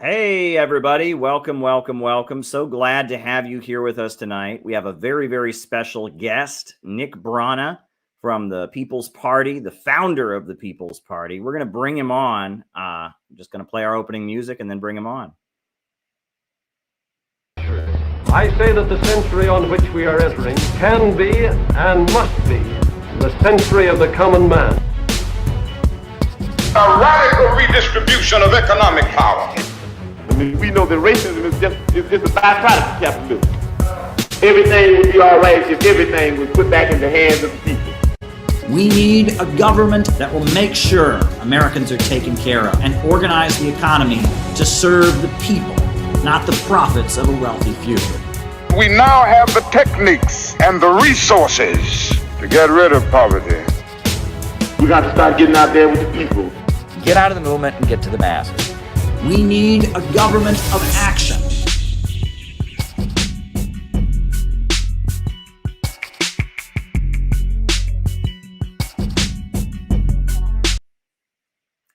Hey, everybody. Welcome, welcome, welcome. So glad to have you here with us tonight. We have a very, very special guest, Nick Brana from the People's Party, the founder of the People's Party. We're going to bring him on. I'm just going to play our opening music and then bring him on. I say that the century on which we are entering can be and must be the century of the common man. A radical redistribution of economic power. I mean, we know that racism is just a byproduct of capitalism. Everything would be all right if everything was put back in the hands of the people. We need a government that will make sure Americans are taken care of and organize the economy to serve the people, not the profits of a wealthy few. We now have the techniques and the resources to get rid of poverty. We got to start getting out there with the people. Get out of the movement and get to the masses. We need a government of action.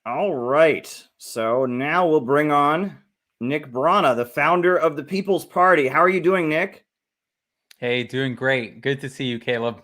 All right. So now we'll bring on Nick Brana, the founder of the People's Party. How are you doing, Nick? Hey, doing great. Good to see you, Caleb.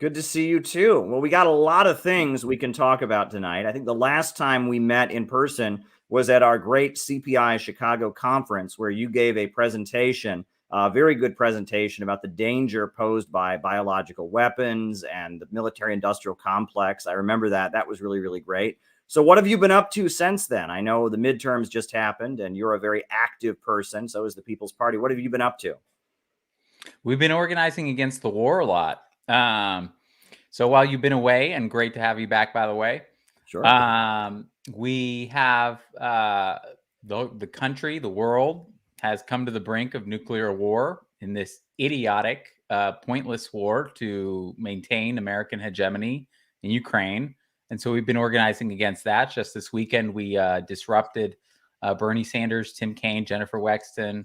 Good to see you too. Well, we got a lot of things we can talk about tonight. I think the last time we met in person was at our great CPI Chicago conference, where you gave a presentation, a very good presentation about the danger posed by biological weapons and the military-industrial complex. I remember that. That was really, really great. So what have you been up to since then? I know the midterms just happened, and you're a very active person. So is the People's Party. What have you been up to? We've been organizing against the war a lot. So while you've been away, and great to have you back, by the way. Sure. We have the country, the world has come to the brink of nuclear war in this idiotic, pointless war to maintain American hegemony in Ukraine. And so we've been organizing against that. Just this weekend, we disrupted Bernie Sanders, Tim Kaine, Jennifer Wexton,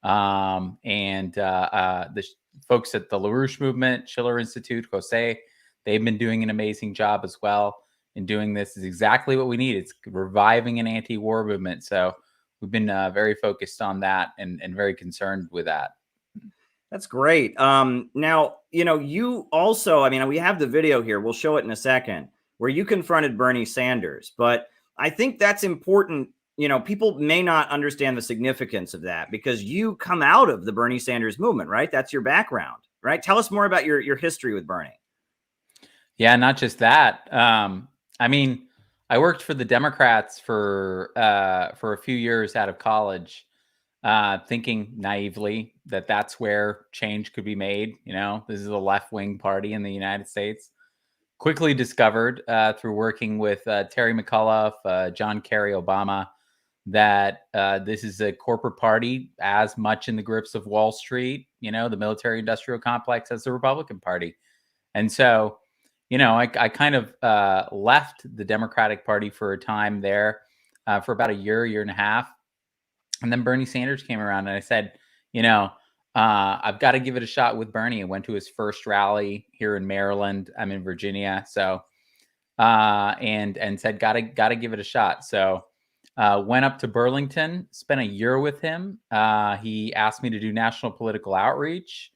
and the folks at the Larouche movement, Schiller Institute, Jose. They've been doing an amazing job as well in doing this. Is exactly what we need. It's reviving an anti-war movement. So we've been very focused on that and very concerned with that. That's great. Now, you also, we have the video here. We'll show it in a second, where you confronted Bernie Sanders. But I think that's important. People may not understand the significance of that because you come out of the Bernie Sanders movement, right? That's your background, right? Tell us more about your history with Bernie. Yeah, not just that. I worked for the Democrats for a few years out of college, thinking naively that that's where change could be made. This is a left-wing party in the United States. Quickly discovered through working with Terry McAuliffe, John Kerry, Obama, that this is a corporate party as much in the grips of Wall Street, the military-industrial complex, as the Republican Party. And so, I kind of left the Democratic Party for a time there for about a year and a half. And then Bernie Sanders came around and I said, I've got to give it a shot with Bernie. I went to his first rally here in Maryland. I'm in Virginia. So, and said, gotta give it a shot. So, went up to Burlington, spent a year with him. He asked me to do national political outreach.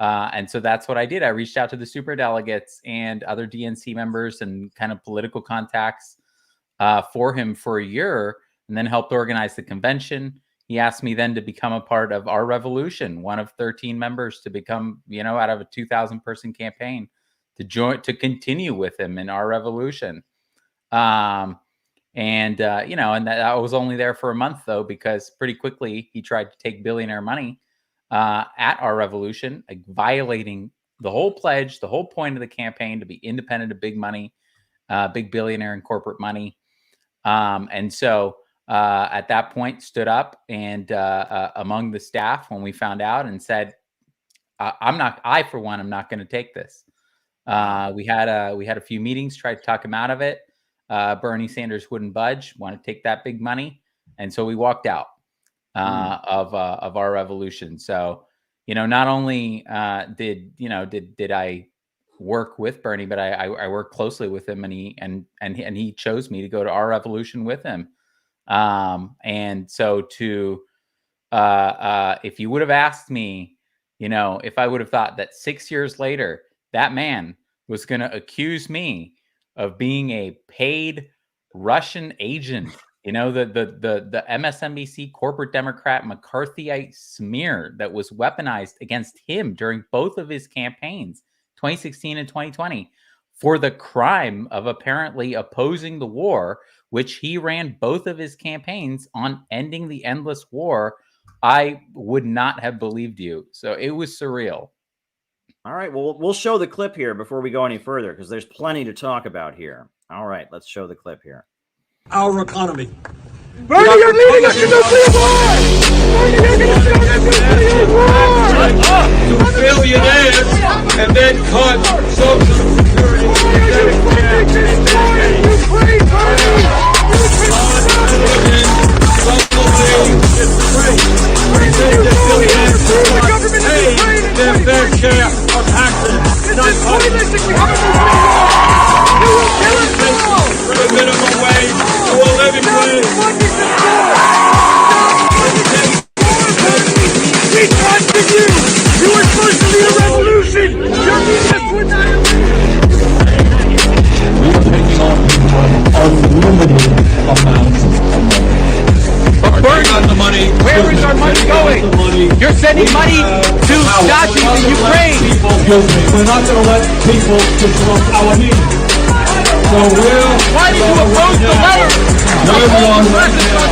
And so that's what I did. I reached out to the superdelegates and other DNC members and kind of political contacts for him for a year, and then helped organize the convention. He asked me then to become a part of Our Revolution, one of 13 members to become, out of a 2,000 person campaign to continue with him in Our Revolution. And that I was only there for a month, though, because pretty quickly he tried to take billionaire money at Our Revolution, like violating the whole pledge, the whole point of the campaign to be independent of big money, big billionaire and corporate money. And so at that point stood up and among the staff when we found out and said, I for one, I'm not going to take this. We had a few meetings, tried to talk him out of it. Bernie Sanders wouldn't budge, want to take that big money. And so we walked out of Our Revolution. So, not only did I work with Bernie, but I worked closely with him, and he chose me to go to Our Revolution with him. And so if you would have asked me, if I would have thought that 6 years later, that man was going to accuse me of being a paid Russian agent, the MSNBC corporate Democrat McCarthyite smear that was weaponized against him during both of his campaigns, 2016 and 2020, for the crime of apparently opposing the war, which he ran both of his campaigns on ending the endless war, I would not have believed you. So it was surreal. All right. Well, we'll show the clip here before we go any further, because there's plenty to talk about here. All right. Let's show the clip here. Our economy. Bernie, you're leading us to nuclear war! Bernie, you're going to start a nuclear war! Shut up to billionaires and then cut Social Security. Why are you funding destroying Ukraine, Bernie? Their fair share of taxes. This is pointless if we have a nuclear war! You will kill us all! From a minimum wage to a living wage. Funding this war! Stop funding this war! We trusted you! You were supposed to be a revolution! You're leading us to annihilation! We're taking on unlimited amounts of money. Bernie, the money. where is our money going? You're sending money to Nazis in Ukraine. We're not going to let people disrupt our meeting. So Why did you oppose the letter? everyone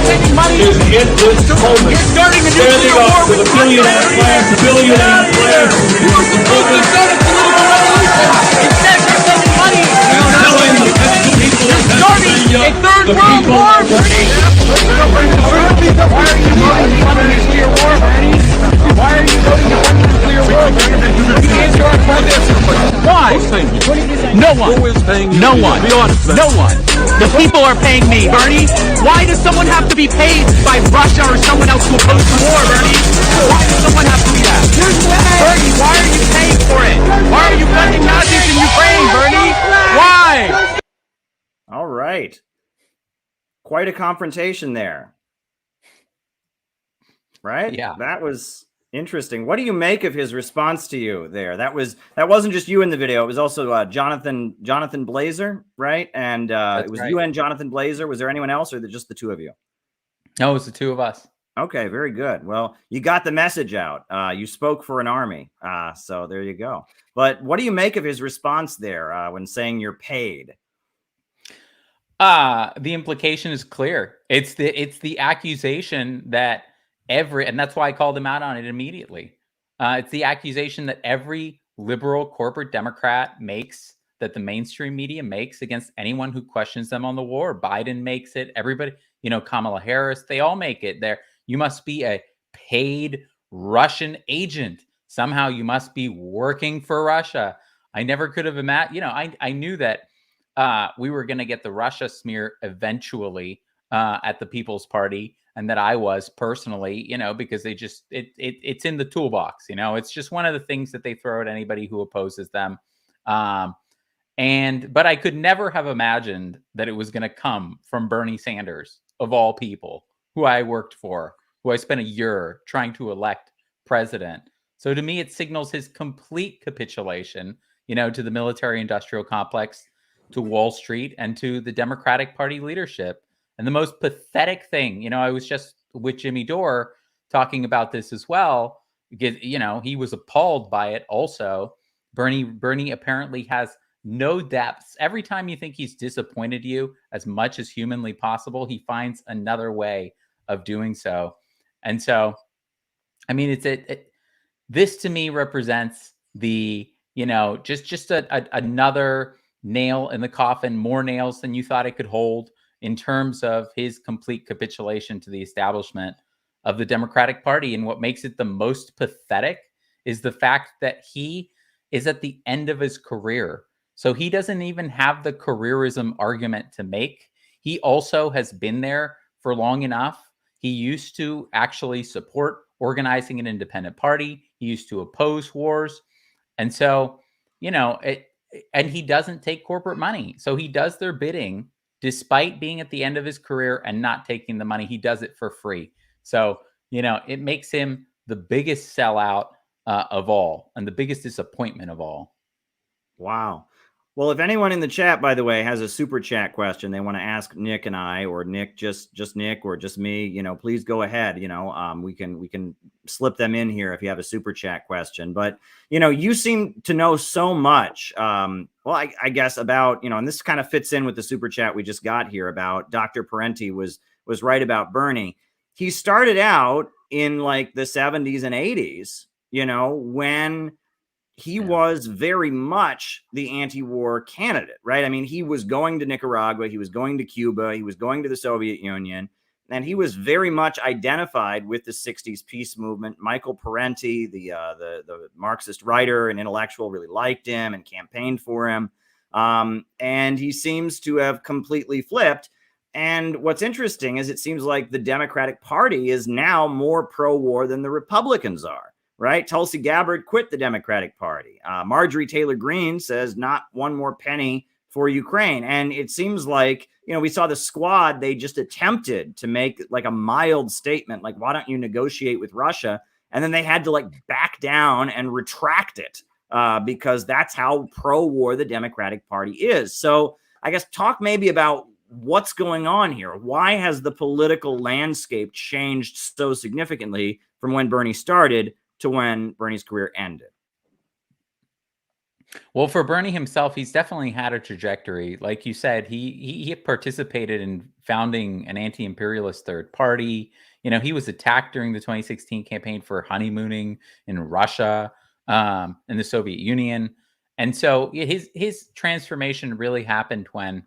Sending money. is in this moment. You're starting a Standing nuclear war up with a billionaire plan, the billionaire plan. You were supposed to start a political revolution. Instead, you're sending money. You're starting a third world war, Bernie. Why are you voting to fund a nuclear war, Bernie? Why are you voting to fund a nuclear war, Bernie? You answer our question. Why? No one. Who is paying you? No one. Be honest. No one. The people are paying me, Bernie. Why does someone have to be paid by Russia or someone else to oppose the war, Bernie? Why does someone have to do that? Bernie, why are you paying for it? Why are you funding Nazis in Ukraine, Bernie? Why? All right. Quite a confrontation there. Right? Yeah. That was interesting. What do you make of his response to you there? That wasn't just you in the video. It was also Jonathan Blazer, right? And it was right. you and Jonathan Blazer. Was there anyone else, or just the two of you? No, it was the two of us. Okay, very good. Well, you got the message out. You spoke for an army. So there you go. But what do you make of his response there when saying you're paid? The implication is clear. It's the accusation that and that's why I called him out on it immediately. It's the accusation that every liberal corporate Democrat makes, that the mainstream media makes against anyone who questions them on the war. Biden makes it. Everybody, Kamala Harris, they all make it. You must be a paid Russian agent. Somehow you must be working for Russia. I never could have imagined, I knew that we were going to get the Russia smear eventually at the People's Party, and that I was personally, because they just, it's in the toolbox, it's just one of the things that they throw at anybody who opposes them. But I could never have imagined that it was going to come from Bernie Sanders, of all people, who I worked for, who I spent a year trying to elect president. So to me, it signals his complete capitulation, to the military industrial complex, to Wall Street, and to the Democratic Party leadership. And the most pathetic thing, I was just with Jimmy Dore talking about this as well, because, he was appalled by it also. Bernie apparently has no depths. Every time you think he's disappointed you as much as humanly possible, he finds another way of doing so. And so, I mean, this to me represents the, just another nail in the coffin, more nails than you thought it could hold, in terms of his complete capitulation to the establishment of the Democratic Party. And what makes it the most pathetic is the fact that he is at the end of his career. So he doesn't even have the careerism argument to make. He also has been there for long enough. He used to actually support organizing an independent party. He used to oppose wars. And so, and he doesn't take corporate money. So he does their bidding despite being at the end of his career and not taking the money, he does it for free. So, it makes him the biggest sellout of all and the biggest disappointment of all. Wow. Well, if anyone in the chat, by the way, has a super chat question they want to ask Nick and I, or Nick, just Nick, or just me, please go ahead. We can slip them in here if you have a super chat question. But you seem to know so much. Well, I guess about and this kind of fits in with the super chat we just got here about Dr. Parenti was right about Bernie. He started out in like the 70s and 80s, when he was very much the anti-war candidate, right? I mean, he was going to Nicaragua, he was going to Cuba, he was going to the Soviet Union, and he was very much identified with the 60s peace movement. Michael Parenti, the Marxist writer and intellectual, really liked him and campaigned for him. And he seems to have completely flipped. And what's interesting is it seems like the Democratic Party is now more pro-war than the Republicans are. Right? Tulsi Gabbard quit the Democratic Party. Marjorie Taylor Greene says not one more penny for Ukraine. And it seems like, we saw the Squad, they just attempted to make like a mild statement, like, why don't you negotiate with Russia? And then they had to like back down and retract it because that's how pro-war the Democratic Party is. So I guess talk maybe about what's going on here. Why has the political landscape changed so significantly from when Bernie started to when Bernie's career ended? Well, for Bernie himself, he's definitely had a trajectory. Like you said, he participated in founding an anti-imperialist third party. He was attacked during the 2016 campaign for honeymooning in Russia, in the Soviet Union. And so his transformation really happened when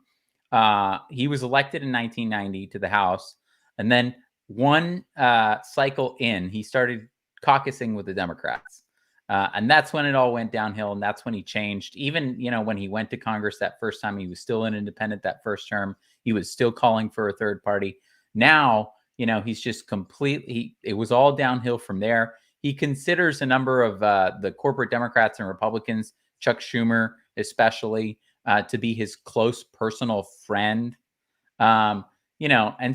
he was elected in 1990 to the House. And then one cycle in, he started caucusing with the Democrats. And that's when it all went downhill. And that's when he changed. Even, when he went to Congress that first time, he was still an independent that first term. He was still calling for a third party. Now, he's just completely, it was all downhill from there. He considers a number of the corporate Democrats and Republicans, Chuck Schumer especially, to be his close personal friend. And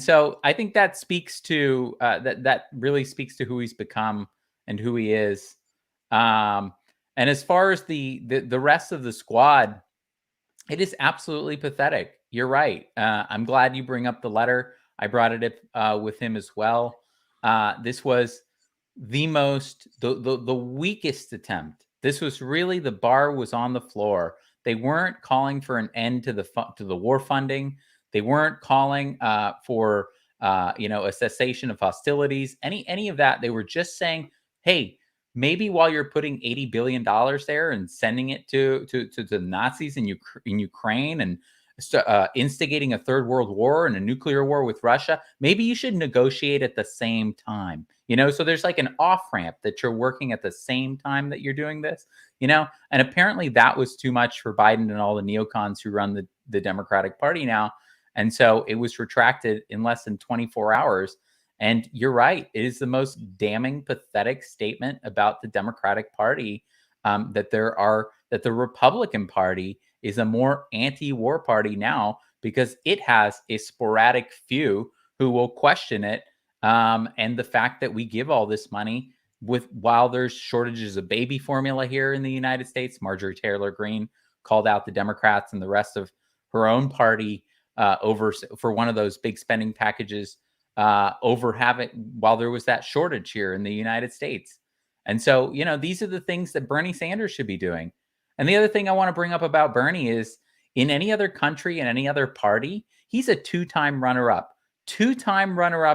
so I think that speaks to that really speaks to who he's become and who he is. And as far as the rest of the Squad, it is absolutely pathetic. You're right. I'm glad you bring up the letter. I brought it up with him as well. This was the weakest attempt. This was really, the bar was on the floor. They weren't calling for an end to the war funding. They weren't calling for a cessation of hostilities, any of that. They were just saying, hey, maybe while you're putting $80 billion there and sending it to the Nazis in Ukraine and instigating a third world war and a nuclear war with Russia, maybe you should negotiate at the same time. So there's like an off ramp that you're working at the same time that you're doing this, and apparently that was too much for Biden and all the neocons who run the Democratic Party now. And so it was retracted in less than 24 hours. And you're right. It is the most damning, pathetic statement about the Democratic Party that the Republican Party is a more anti-war party now because it has a sporadic few who will question it. And the fact that we give all this money while there's shortages of baby formula here in the United States. Marjorie Taylor Greene called out the Democrats and the rest of her own party for one of those big spending packages while there was that shortage here in the United States. And so, these are the things that Bernie Sanders should be doing. And the other thing I want to bring up about Bernie is in any other country and any other party, he's a two-time runner-up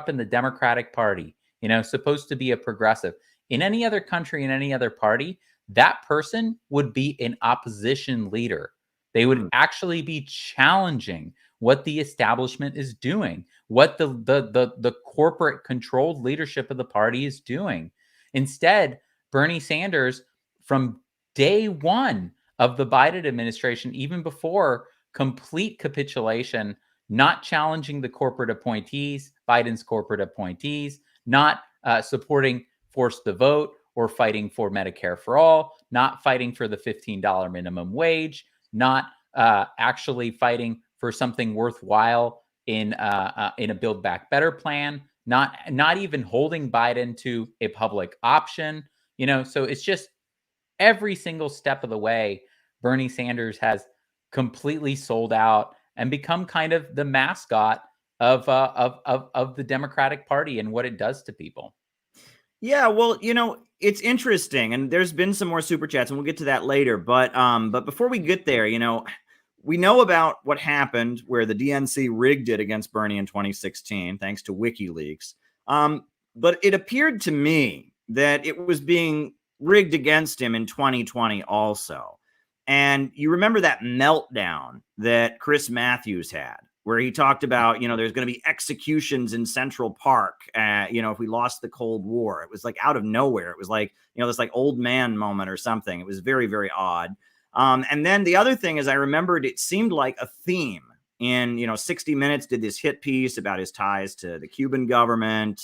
in the Democratic Party, supposed to be a progressive. In any other country, in any other party, that person would be an opposition leader. They would actually be challenging what the establishment is doing, what the corporate controlled leadership of the party is doing. Instead, Bernie Sanders, from day one of the Biden administration, even before complete capitulation, not challenging the corporate appointees, Biden's corporate appointees, not supporting forced the vote or fighting for Medicare for all, not fighting for the $15 minimum wage, not actually fighting for something worthwhile in a Build Back Better plan, not even holding Biden to a public option, so it's just every single step of the way, Bernie Sanders has completely sold out and become kind of the mascot of the Democratic Party and what it does to people. Yeah, well, it's interesting, and there's been some more super chats, and we'll get to that later. But before we get there, we know about what happened where the DNC rigged it against Bernie in 2016, thanks to WikiLeaks. But it appeared to me that it was being rigged against him in 2020 also. And you remember that meltdown that Chris Matthews had, where he talked about, there's going to be executions in Central Park, if we lost the Cold War. It was like out of nowhere. It was like, this like old man moment or something. It was very, very odd. And then the other thing is I remembered it seemed like a theme in, 60 Minutes did this hit piece about his ties to the Cuban government,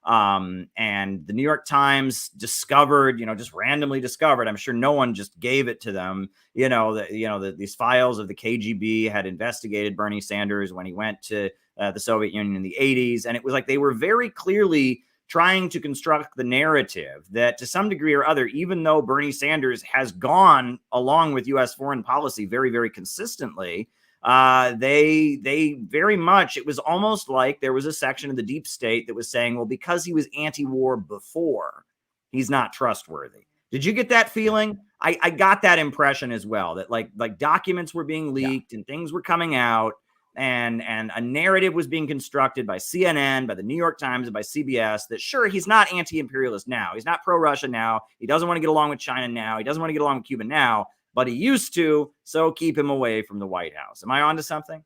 and the New York Times discovered, just randomly discovered, I'm sure no one just gave it to them, these files of the KGB had investigated Bernie Sanders when he went to the Soviet Union in the 80s. And it was like they were very clearly trying to construct the narrative that to some degree or other, even though Bernie Sanders has gone along with U.S. foreign policy very, very consistently, they very much, it was almost like there was a section of the deep state that was saying, well, because he was anti-war before, he's not trustworthy. Did you get that feeling? I got that impression as well, that like documents were being leaked and things were coming out, and a narrative was being constructed by CNN, by the New York Times, and by CBS that sure, he's not anti-imperialist now. He's not pro-Russia now. He doesn't want to get along with China now. He doesn't want to get along with Cuba now, but he used to, so keep him away from the White House. Am I onto something?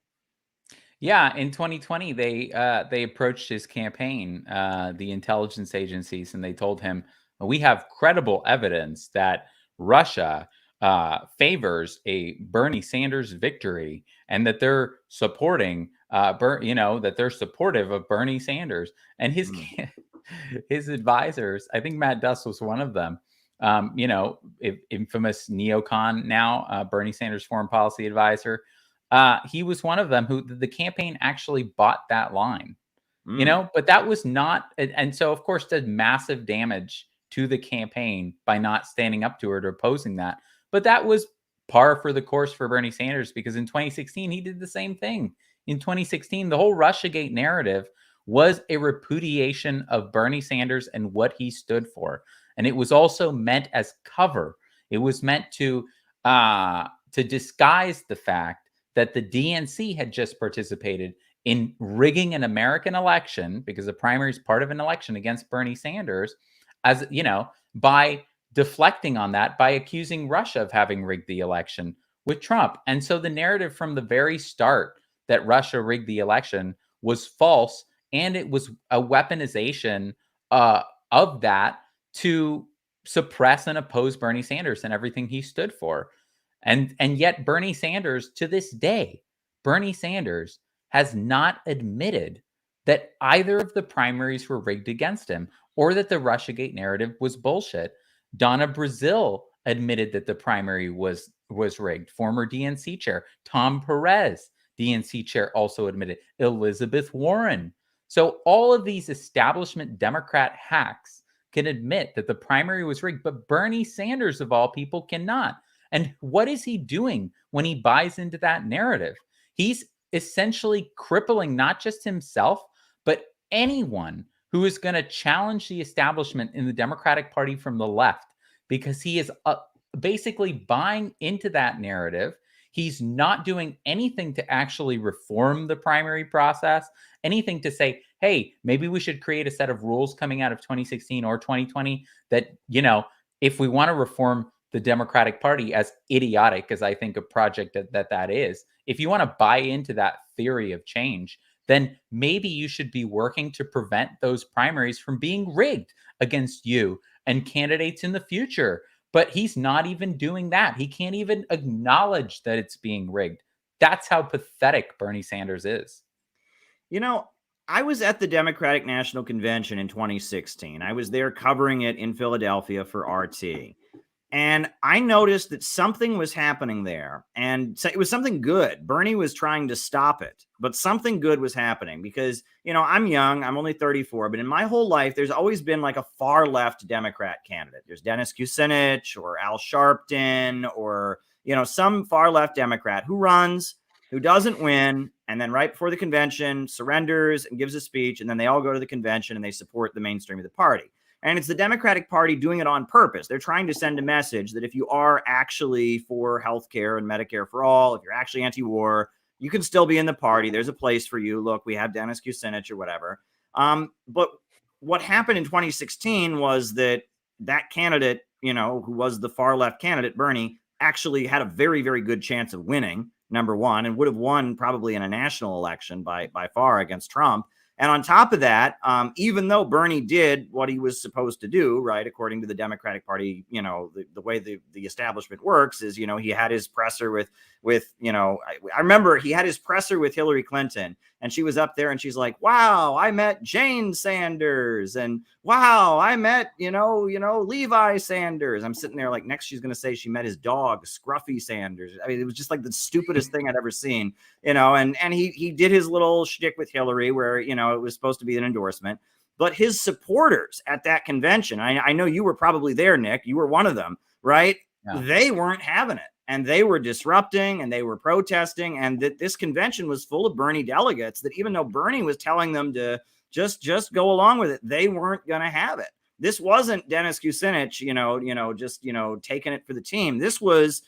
Yeah, in 2020, they approached his campaign, the intelligence agencies, and they told him, we have credible evidence that Russia favors a Bernie Sanders victory, and that they're supporting, that they're supportive of Bernie Sanders and his his advisors. I think Matt Duss was one of them. Infamous neocon now, Bernie Sanders foreign policy advisor. He was one of them who the campaign actually bought that line, but that was not, and so of course did massive damage to the campaign by not standing up to it or opposing that. But that was par for the course for Bernie Sanders, because in 2016, he did the same thing. In 2016, the whole Russiagate narrative was a repudiation of Bernie Sanders and what he stood for. And it was also meant as cover. It was meant to disguise the fact that the DNC had just participated in rigging an American election, because the primary is part of an election against Bernie Sanders, as by deflecting on that by accusing Russia of having rigged the election with Trump. And so the narrative from the very start that Russia rigged the election was false, and it was a weaponization of that to suppress and oppose Bernie Sanders and everything he stood for. And yet Bernie Sanders, to this day, Bernie Sanders has not admitted that either of the primaries were rigged against him or that the Russiagate narrative was bullshit. Donna Brazile admitted that the primary was rigged. Former DNC chair Tom Perez, DNC chair, also admitted. Elizabeth Warren. So all of these establishment Democrat hacks can admit that the primary was rigged, but Bernie Sanders, of all people, cannot. And what is he doing when he buys into that narrative? He's essentially crippling not just himself, but anyone who is going to challenge the establishment in the Democratic Party from the left, because he is basically buying into that narrative. He's not doing anything to actually reform the primary process, anything to say, hey, maybe we should create a set of rules coming out of 2016 or 2020 that, if we want to reform the Democratic Party, as idiotic as I think a project that is, if you want to buy into that theory of change, then maybe you should be working to prevent those primaries from being rigged against you and candidates in the future. But he's not even doing that. He can't even acknowledge that it's being rigged. That's how pathetic Bernie Sanders is. I was at the Democratic National Convention in 2016. I was there covering it in Philadelphia for RT. And I noticed that something was happening there, and it was something good. Bernie was trying to stop it, but something good was happening because, I'm young, I'm only 34, but in my whole life, there's always been like a far left Democrat candidate. There's Dennis Kucinich or Al Sharpton or, some far left Democrat who runs, who doesn't win, and then right before the convention surrenders and gives a speech, and then they all go to the convention and they support the mainstream of the party. And it's the Democratic Party doing it on purpose. They're trying to send a message that if you are actually for healthcare and Medicare for all, if you're actually anti-war, you can still be in the party. There's a place for you. Look, we have Dennis Kucinich or whatever. But what happened in 2016 was that candidate, who was the far left candidate, Bernie, actually had a very, very good chance of winning, number one, and would have won probably in a national election by far against Trump. And on top of that, even though Bernie did what he was supposed to do, right, according to the Democratic Party, the way the establishment works is, he had his presser with I remember he had his presser with Hillary Clinton, and she was up there and she's like, wow, I met Jane Sanders, and wow, I met, Levi Sanders. I'm sitting there like, next she's going to say she met his dog, Scruffy Sanders. I mean, it was just like the stupidest thing I'd ever seen, and he did his little shtick with Hillary where, it was supposed to be an endorsement. But his supporters at that convention, I know you were probably there, Nick, you were one of them, right? Yeah. They weren't having it. And they were disrupting and they were protesting. And that this convention was full of Bernie delegates that even though Bernie was telling them to just go along with it, they weren't going to have it. This wasn't Dennis Kucinich, just taking it for the team. There was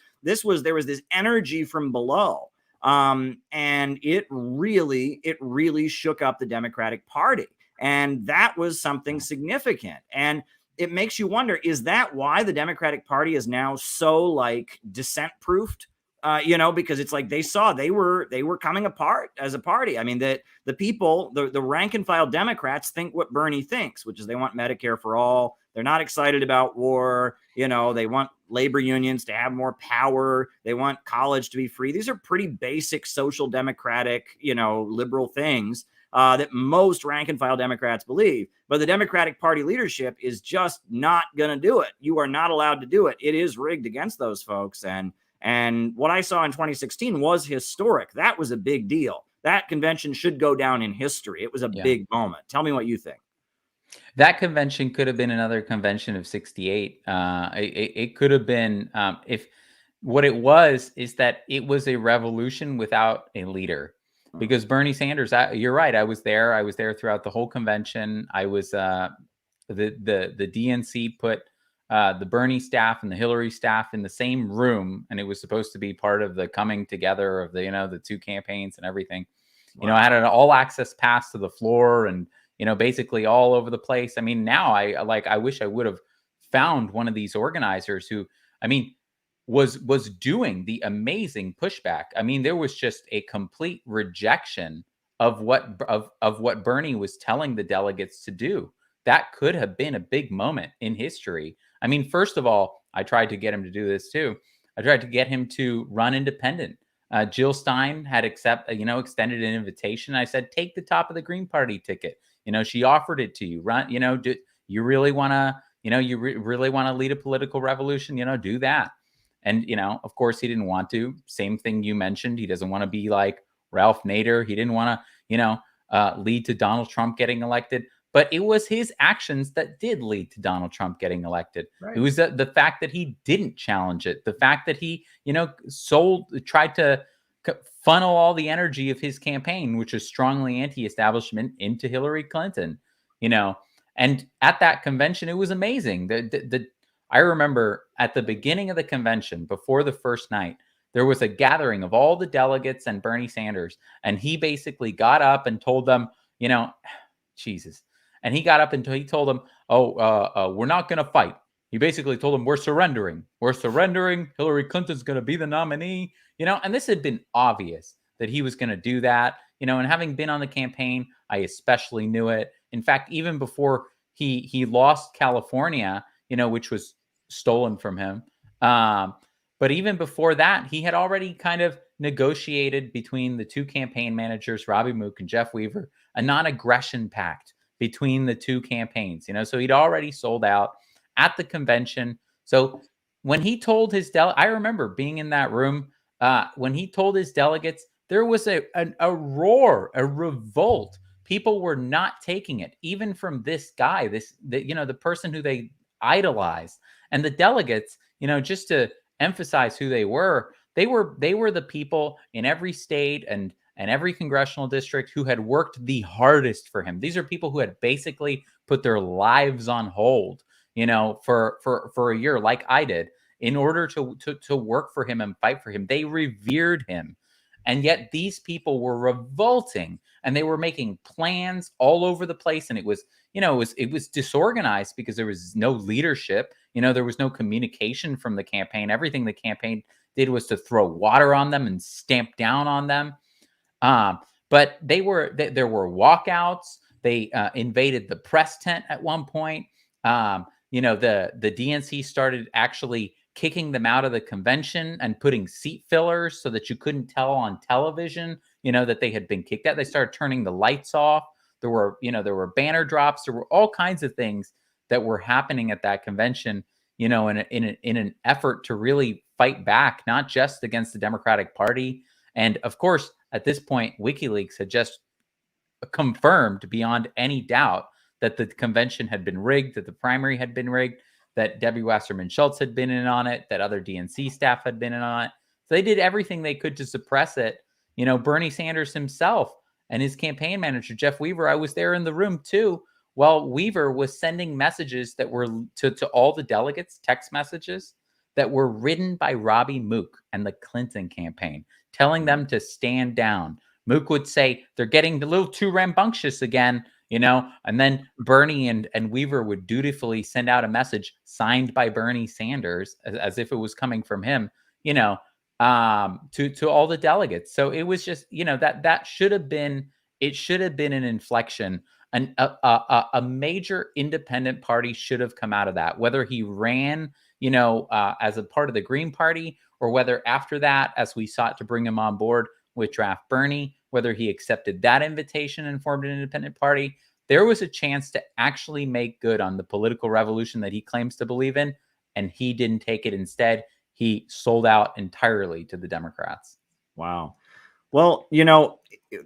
this energy from below. And it really shook up the Democratic Party. And that was something significant. And it makes you wonder, is that why the Democratic Party is now so like dissent proofed? Because it's like they were coming apart as a party. I mean, that the people, the rank and file Democrats think what Bernie thinks, which is they want Medicare for all. They're not excited about war. They want labor unions to have more power. They want college to be free. These are pretty basic social democratic, liberal things that most rank and file Democrats believe. But the Democratic Party leadership is just not going to do it. You are not allowed to do it. It is rigged against those folks. And what I saw in 2016 was historic. That was a big deal. That convention should go down in history. It was a big moment. Tell me what you think. That convention could have been another convention of 68. It could have been, if what it was is that it was a revolution without a leader. Because Bernie Sanders, you're right. I was there. I was there throughout the whole convention. I was the DNC put the Bernie staff and the Hillary staff in the same room, and it was supposed to be part of the coming together of the two campaigns and everything. Wow. I had an all access pass to the floor, and basically all over the place. I mean, now I wish I would have found one of these organizers who, was doing the amazing pushback. I mean, there was just a complete rejection of what Bernie was telling the delegates to do. That could have been a big moment in history. I mean, first of all, I tried to get him to do this too. I tried to get him to run independent. Jill Stein had extended an invitation. I said, take the top of the Green Party ticket. She offered it to you. Run, do you really want to, really want to lead a political revolution? Do that. And, of course, he didn't want to. Same thing you mentioned. He doesn't want to be like Ralph Nader. He didn't want to, lead to Donald Trump getting elected. But it was his actions that did lead to Donald Trump getting elected. Right. It was the fact that he didn't challenge it. The fact that he, tried to funnel all the energy of his campaign, which is strongly anti-establishment, into Hillary Clinton, And at that convention, it was amazing. I remember at the beginning of the convention, before the first night, there was a gathering of all the delegates and Bernie Sanders. And he basically got up and told them, Jesus. And he got up and he told them, we're not going to fight. He basically told them, we're surrendering. We're surrendering. Hillary Clinton's going to be the nominee. And this had been obvious that he was going to do that. And having been on the campaign, I especially knew it. In fact, even before he lost California, which was stolen from him. But even before that, he had already kind of negotiated between the two campaign managers, Robbie Mook and Jeff Weaver, a non-aggression pact between the two campaigns, so he'd already sold out at the convention. So when he told his I remember being in that room when he told his delegates, there was a roar, a revolt. People were not taking it, even from this guy, the person who they idolized. And the delegates, just to emphasize who they were the people in every state and every congressional district who had worked the hardest for him. These are people who had basically put their lives on hold, for a year, like I did, in order to work for him and fight for him. They revered him. And yet these people were revolting, and they were making plans all over the place. And it was disorganized because there was no leadership. There was no communication from the campaign. Everything the campaign did was to throw water on them and stamp down on them. But there were walkouts. They invaded the press tent at one point. The DNC started actually kicking them out of the convention and putting seat fillers so that you couldn't tell on television, that they had been kicked out. They started turning the lights off. There were banner drops. There were all kinds of things that were happening at that convention, in an effort to really fight back, not just against the Democratic Party. And of course, at this point, WikiLeaks had just confirmed beyond any doubt that the convention had been rigged, that the primary had been rigged, that Debbie Wasserman Schultz had been in on it, that other DNC staff had been in on it. So they did everything they could to suppress it. Bernie Sanders himself and his campaign manager, Jeff Weaver, I was there in the room too, while Weaver was sending messages that were to all the delegates, text messages that were written by Robbie Mook and the Clinton campaign, telling them to stand down. Mook would say, they're getting a little too rambunctious again, and then Bernie and Weaver would dutifully send out a message signed by Bernie Sanders as if it was coming from him, to all the delegates. So it was just, that should have been an inflection. A major independent party should have come out of that, whether he ran, as a part of the Green Party, or whether after that, as we sought to bring him on board with Draft Bernie, whether he accepted that invitation and formed an independent party. There was a chance to actually make good on the political revolution that he claims to believe in, and he didn't take it. Instead, he sold out entirely to the Democrats. Wow. Well,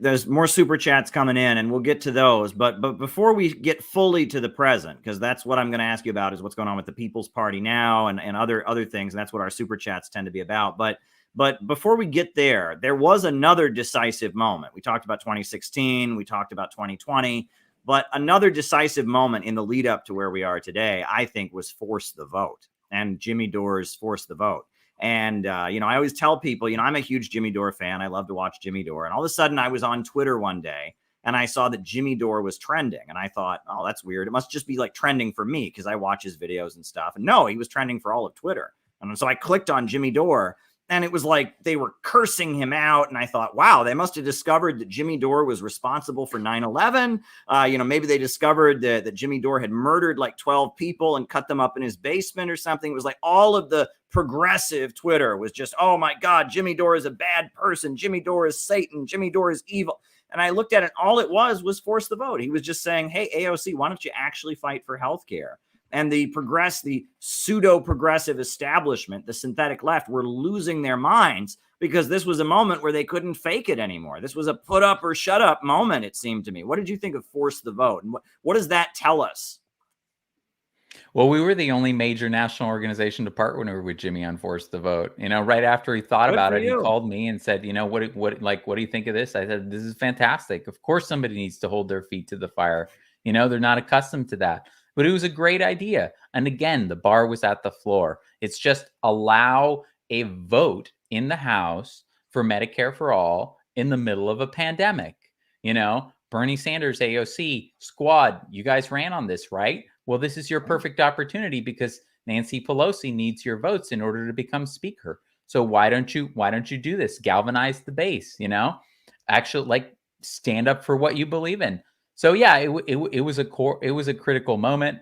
there's more super chats coming in, and we'll get to those. But before we get fully to the present, because that's what I'm going to ask you about, is what's going on with the People's Party now and other things. And that's what our super chats tend to be about. But before we get there, there was another decisive moment. We talked about 2016. We talked about 2020. But another decisive moment in the lead up to where we are today, I think, was Force the Vote and Jimmy Dore's Force the Vote. And, I always tell people, I'm a huge Jimmy Dore fan. I love to watch Jimmy Dore. And all of a sudden I was on Twitter one day and I saw that Jimmy Dore was trending. And I thought, oh, that's weird. It must just be like trending for me because I watch his videos and stuff. And no, he was trending for all of Twitter. And so I clicked on Jimmy Dore. And it was like they were cursing him out. And I thought, wow, they must have discovered that Jimmy Dore was responsible for 9/11. Maybe they discovered that Jimmy Dore had murdered like 12 people and cut them up in his basement or something. It was like all of the progressive Twitter was just, oh, my God, Jimmy Dore is a bad person. Jimmy Dore is Satan. Jimmy Dore is evil. And I looked at it. All it was Force the Vote. He was just saying, hey, AOC, why don't you actually fight for healthcare? And the pseudo-progressive establishment, the synthetic left, were losing their minds because this was a moment where they couldn't fake it anymore. This was a put up or shut up moment, it seemed to me. What did you think of Force the Vote? And what does that tell us? Well, we were the only major national organization to partner with Jimmy on Force the Vote. Right after he thought about it, he called me and said, what do you think of this? I said, this is fantastic. Of course, somebody needs to hold their feet to the fire. They're not accustomed to that. But it was a great idea. And again, the bar was at the floor. It's just allow a vote in the House for Medicare for all in the middle of a pandemic. Bernie Sanders, AOC, squad, you guys ran on this, right? Well, this is your perfect opportunity because Nancy Pelosi needs your votes in order to become speaker. So why don't you do this? Galvanize the base, actually stand up for what you believe in. So yeah, it was a critical moment.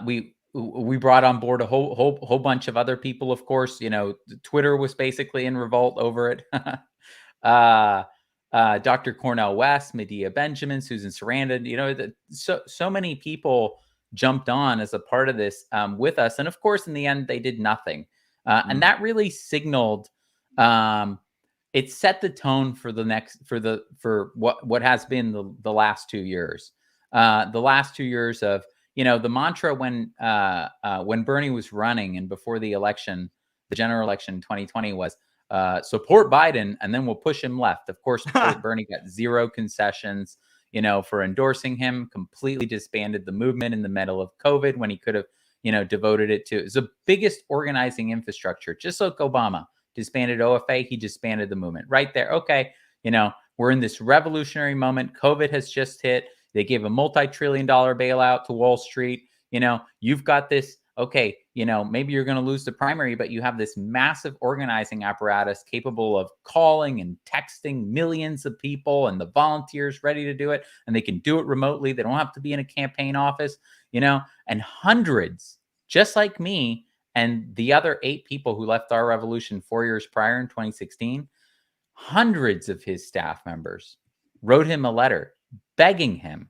We brought on board a whole bunch of other people. Of course, Twitter was basically in revolt over it. Dr. Cornel West, Medea Benjamin, Susan Sarandon. So many people jumped on as a part of this with us. And of course, in the end, they did nothing. And that really signaled, it set the tone for what has been the last 2 years. The last 2 years of, the mantra when Bernie was running and before the election, the general election in 2020 was support Biden and then we'll push him left. Of course, Bernie got zero concessions, for endorsing him, completely disbanded the movement in the middle of COVID when he could have, devoted it to the biggest organizing infrastructure, just like Obama disbanded OFA, he disbanded the movement right there. Okay, we're in this revolutionary moment. COVID has just hit. They gave a multi-trillion-dollar bailout to Wall Street. You've got this, okay, maybe you're going to lose the primary, but you have this massive organizing apparatus capable of calling and texting millions of people and the volunteers ready to do it. And they can do it remotely. They don't have to be in a campaign office, and hundreds, just like me and the other 8 people who left our revolution 4 years prior in 2016, hundreds of his staff members wrote him a letter begging him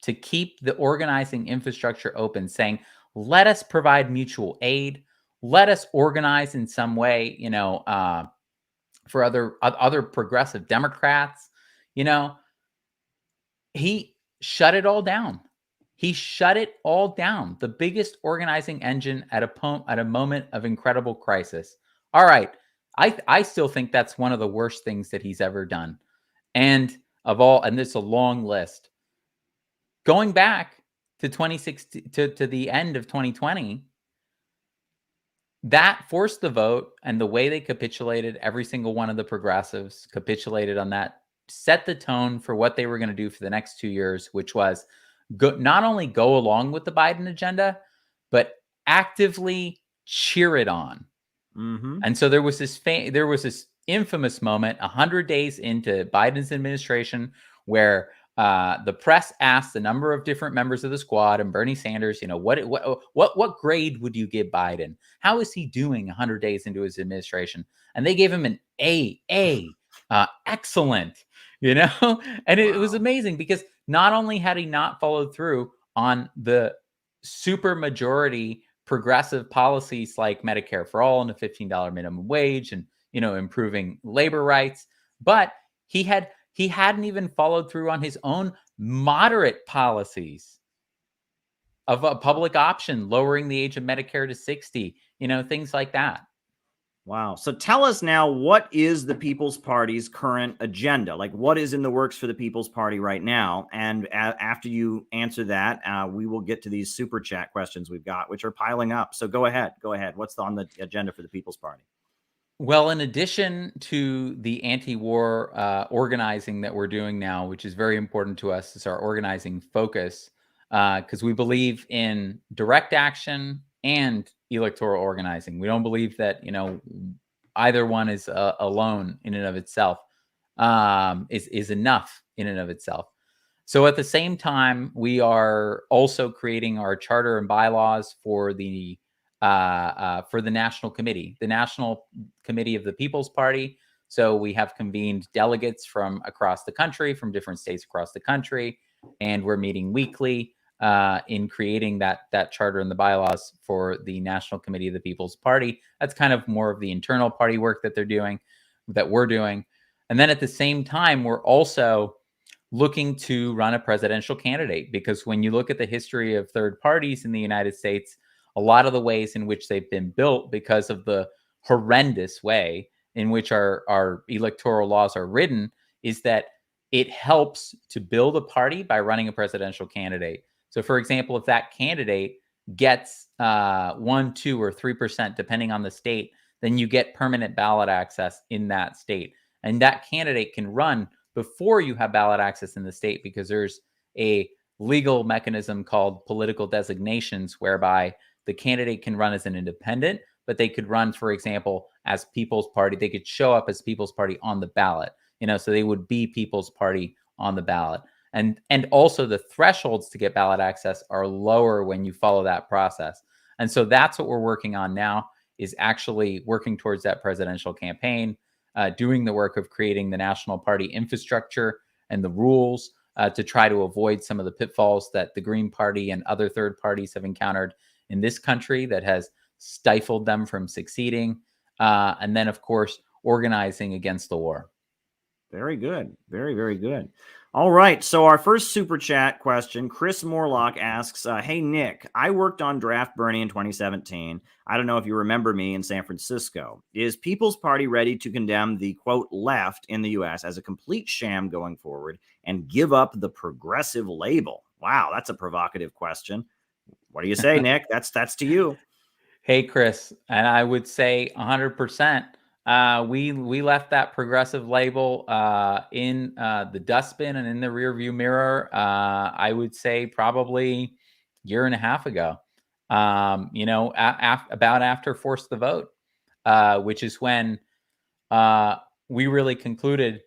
to keep the organizing infrastructure open, saying, let us provide mutual aid. Let us organize in some way, for other progressive Democrats. He shut it all down. He shut it all down. The biggest organizing engine at a moment of incredible crisis. All right. I still think that's one of the worst things that he's ever done. And there's a long list. Going back to 2016 to the end of 2020, that forced the vote, and the way they capitulated, every single one of the progressives capitulated on that, set the tone for what they were going to do for the next 2 years, which was not only go along with the Biden agenda, but actively cheer it on. Mm-hmm. And so there was this infamous moment 100 days into Biden's administration where the press asked a number of different members of the squad and Bernie Sanders, what grade would you give Biden? How is he doing 100 days into his administration? And they gave him an A, excellent, and it was amazing because not only had he not followed through on the super majority progressive policies like Medicare for all and a $15 minimum wage and, improving labor rights, but he hadn't even followed through on his own moderate policies of a public option, lowering the age of Medicare to 60, things like that. Wow. So tell us now, what is the People's Party's current agenda? Like, what is in the works for the People's Party right now? And after you answer that, we will get to these super chat questions we've got, which are piling up. So go ahead. What's on the agenda for the People's Party? Well, in addition to the anti-war organizing that we're doing now, which is very important to us, is our organizing focus, because we believe in direct action and electoral organizing. We don't believe that, either one is alone in and of itself, is enough in and of itself. So at the same time, we are also creating our charter and bylaws for the National Committee, the National Committee of the People's Party. So we have convened delegates from across the country, from different states across the country, and we're meeting weekly in creating that charter and the bylaws for the National Committee of the People's Party. That's kind of more of the internal party work that we're doing. And then at the same time, we're also looking to run a presidential candidate, because when you look at the history of third parties in the United States, a lot of the ways in which they've been built because of the horrendous way in which our electoral laws are written is that it helps to build a party by running a presidential candidate. So, for example, if that candidate gets 1, 2, or 3%, depending on the state, then you get permanent ballot access in that state. And that candidate can run before you have ballot access in the state, because there's a legal mechanism called political designations whereby the candidate can run as an independent, but they could run, for example, as People's Party. They could show up as People's Party on the ballot, so they would be People's Party on the ballot. And also the thresholds to get ballot access are lower when you follow that process. And so that's what we're working on now, is actually working towards that presidential campaign, doing the work of creating the national party infrastructure and the rules, to try to avoid some of the pitfalls that the Green Party and other third parties have encountered in this country that has stifled them from succeeding. And then, of course, organizing against the war. Very good. Very, very good. All right. So our first super chat question, Chris Morlock asks, hey, Nick, I worked on Draft Bernie in 2017. I don't know if you remember me in San Francisco. Is People's Party ready to condemn the, quote, left in the U.S. as a complete sham going forward and give up the progressive label? Wow, that's a provocative question. What do you say, Nick? That's to you. Hey, Chris, and I would say 100%. We left that progressive label in the dustbin and in the rearview mirror. I would say probably a year and a half ago. About after Force the Vote, which is when we really concluded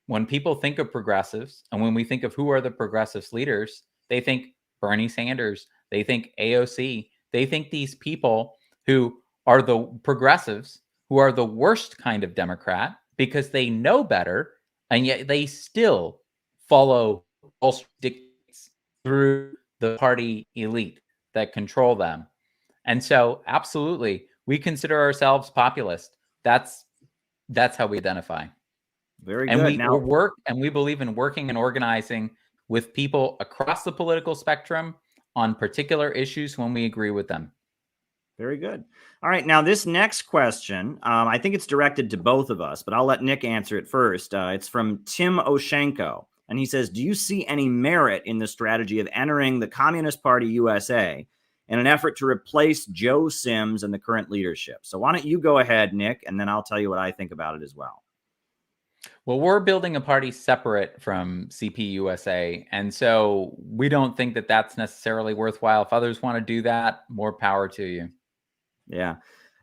when people think of progressives and when we think of who are the progressives leaders, they think Bernie Sanders, they think AOC, they think these people who are the progressives, who are the worst kind of Democrat because they know better, and yet they still follow false dictates through the party elite that control them. And so, absolutely, we consider ourselves populist. That's how we identify. Very and good. We believe in working and organizing with people across the political spectrum on particular issues when we agree with them. Very good. All right. Now, this next question, I think it's directed to both of us, but I'll let Nick answer it first. It's from Tim Oshenko, and he says, do you see any merit in the strategy of entering the Communist Party USA in an effort to replace Joe Sims and the current leadership? So why don't you go ahead, Nick, and then I'll tell you what I think about it as well. Well, we're building a party separate from CPUSA, and so we don't think that that's necessarily worthwhile. If others want to do that, more power to you. Yeah.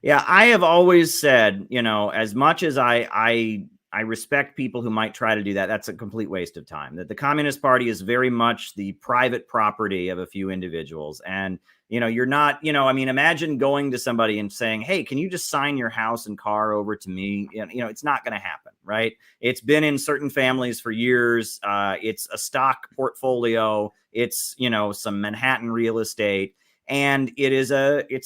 I have always said, as much as I respect people who might try to do that, that's a complete waste of time. That the Communist Party is very much the private property of a few individuals. And, you're not, imagine going to somebody and saying, hey, can you just sign your house and car over to me? It's not going to happen, right? It's been in certain families for years. It's a stock portfolio. It's, some Manhattan real estate. And it's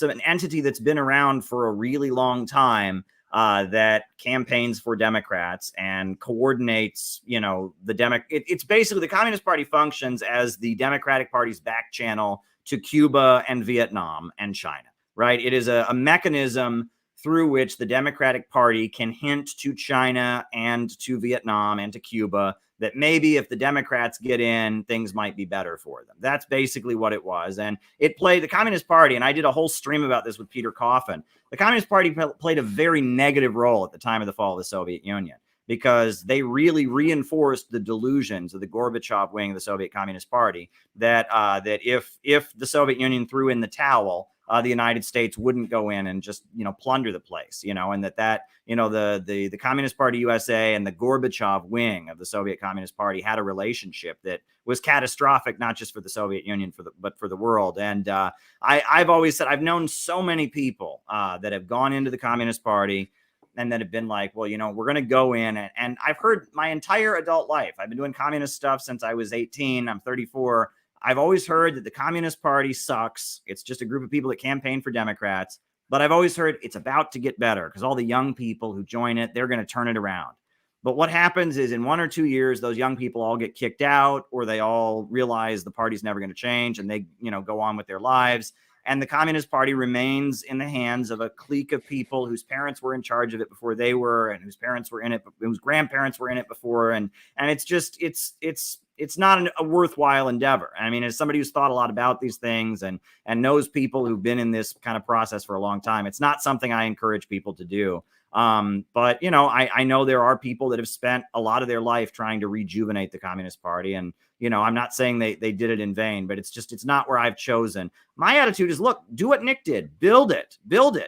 an entity that's been around for a really long time that campaigns for Democrats and coordinates, it's basically the Communist Party functions as the Democratic Party's back channel to Cuba and Vietnam and China, right? It is a mechanism through which the Democratic Party can hint to China and to Vietnam and to Cuba that maybe if the Democrats get in, things might be better for them. That's basically what it was. And it played the Communist Party, and I did a whole stream about this with Peter Coffin. The Communist Party played a very negative role at the time of the fall of the Soviet Union because they really reinforced the delusions of the Gorbachev wing of the Soviet Communist Party that if the Soviet Union threw in the towel, the United States wouldn't go in and just, plunder the place, and the Communist Party USA and the Gorbachev wing of the Soviet Communist Party had a relationship that was catastrophic, not just for the Soviet Union, but for the world. And I've always said, I've known so many people that have gone into the Communist Party and that have been like, well, we're going to go in. And I've heard my entire adult life, I've been doing communist stuff since I was 18. I'm 34. I've always heard that the Communist Party sucks. It's just a group of people that campaign for Democrats. But I've always heard it's about to get better because all the young people who join it, they're going to turn it around. But what happens is in 1 or 2 years, those young people all get kicked out or they all realize the party's never going to change and they, go on with their lives. And the Communist Party remains in the hands of a clique of people whose parents were in charge of it before they were and whose parents were in it, whose grandparents were in it before. And it's just, it's not a worthwhile endeavor. I mean, as somebody who's thought a lot about these things and knows people who've been in this kind of process for a long time, it's not something I encourage people to do. But, I know there are people that have spent a lot of their life trying to rejuvenate the Communist Party. And, I'm not saying they did it in vain, but it's not where I've chosen. My attitude is, look, do what Nick did. Build it.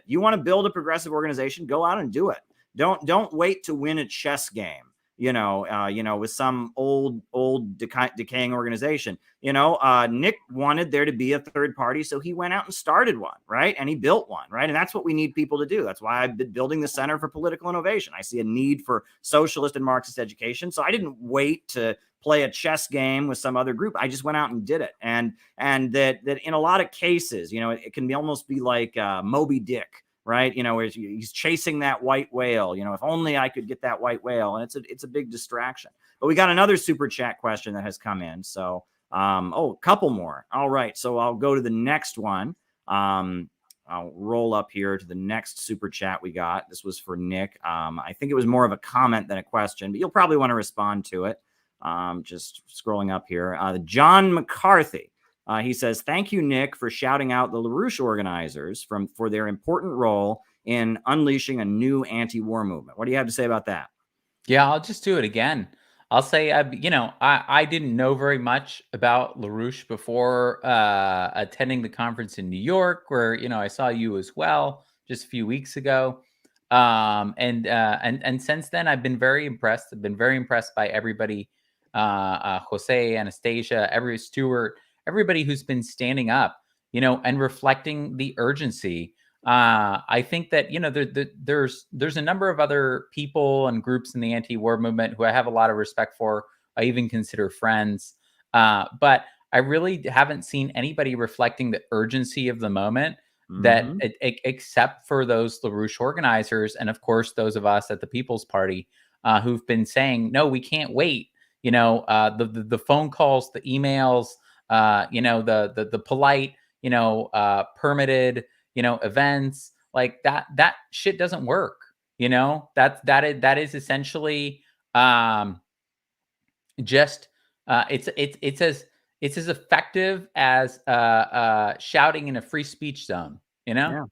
You want to build a progressive organization? Go out and do it. Don't wait to win a chess game with some old decaying organization. Nick wanted there to be a third party, so he went out and started one, right? And he built one, right? And that's what we need people to do. That's why I've been building the Center for Political Innovation. I see a need for socialist and Marxist education, so I didn't wait to play a chess game with some other group. I just went out and did it. And that in a lot of cases, it can almost be like Moby Dick, right? Where he's chasing that white whale. If only I could get that white whale. And it's a big distraction. But we got another super chat question that has come in. So, a couple more. All right. So I'll go to the next one. I'll roll up here to the next super chat we got. This was for Nick. I think it was more of a comment than a question, but you'll probably want to respond to it. Just scrolling up here. John McCarthy. He says, thank you, Nick, for shouting out the Larouche organizers for their important role in unleashing a new anti-war movement. What do you have to say about that? Yeah, I'll just do it again. I'll say, I didn't know very much about Larouche before attending the conference in New York, where, I saw you as well just a few weeks ago. And since then, I've been very impressed. I've been very impressed by everybody, Jose, Anastasia, Stuart, everybody who's been standing up, and reflecting the urgency. I think that, there's a number of other people and groups in the anti-war movement who I have a lot of respect for. I even consider friends. But I really haven't seen anybody reflecting the urgency of the moment that except for those LaRouche organizers. And of course, those of us at the People's Party who've been saying, no, we can't wait. The phone calls, the emails, the polite, permitted, events like that shit doesn't work. That is essentially just it's as effective as shouting in a free speech zone. Yeah.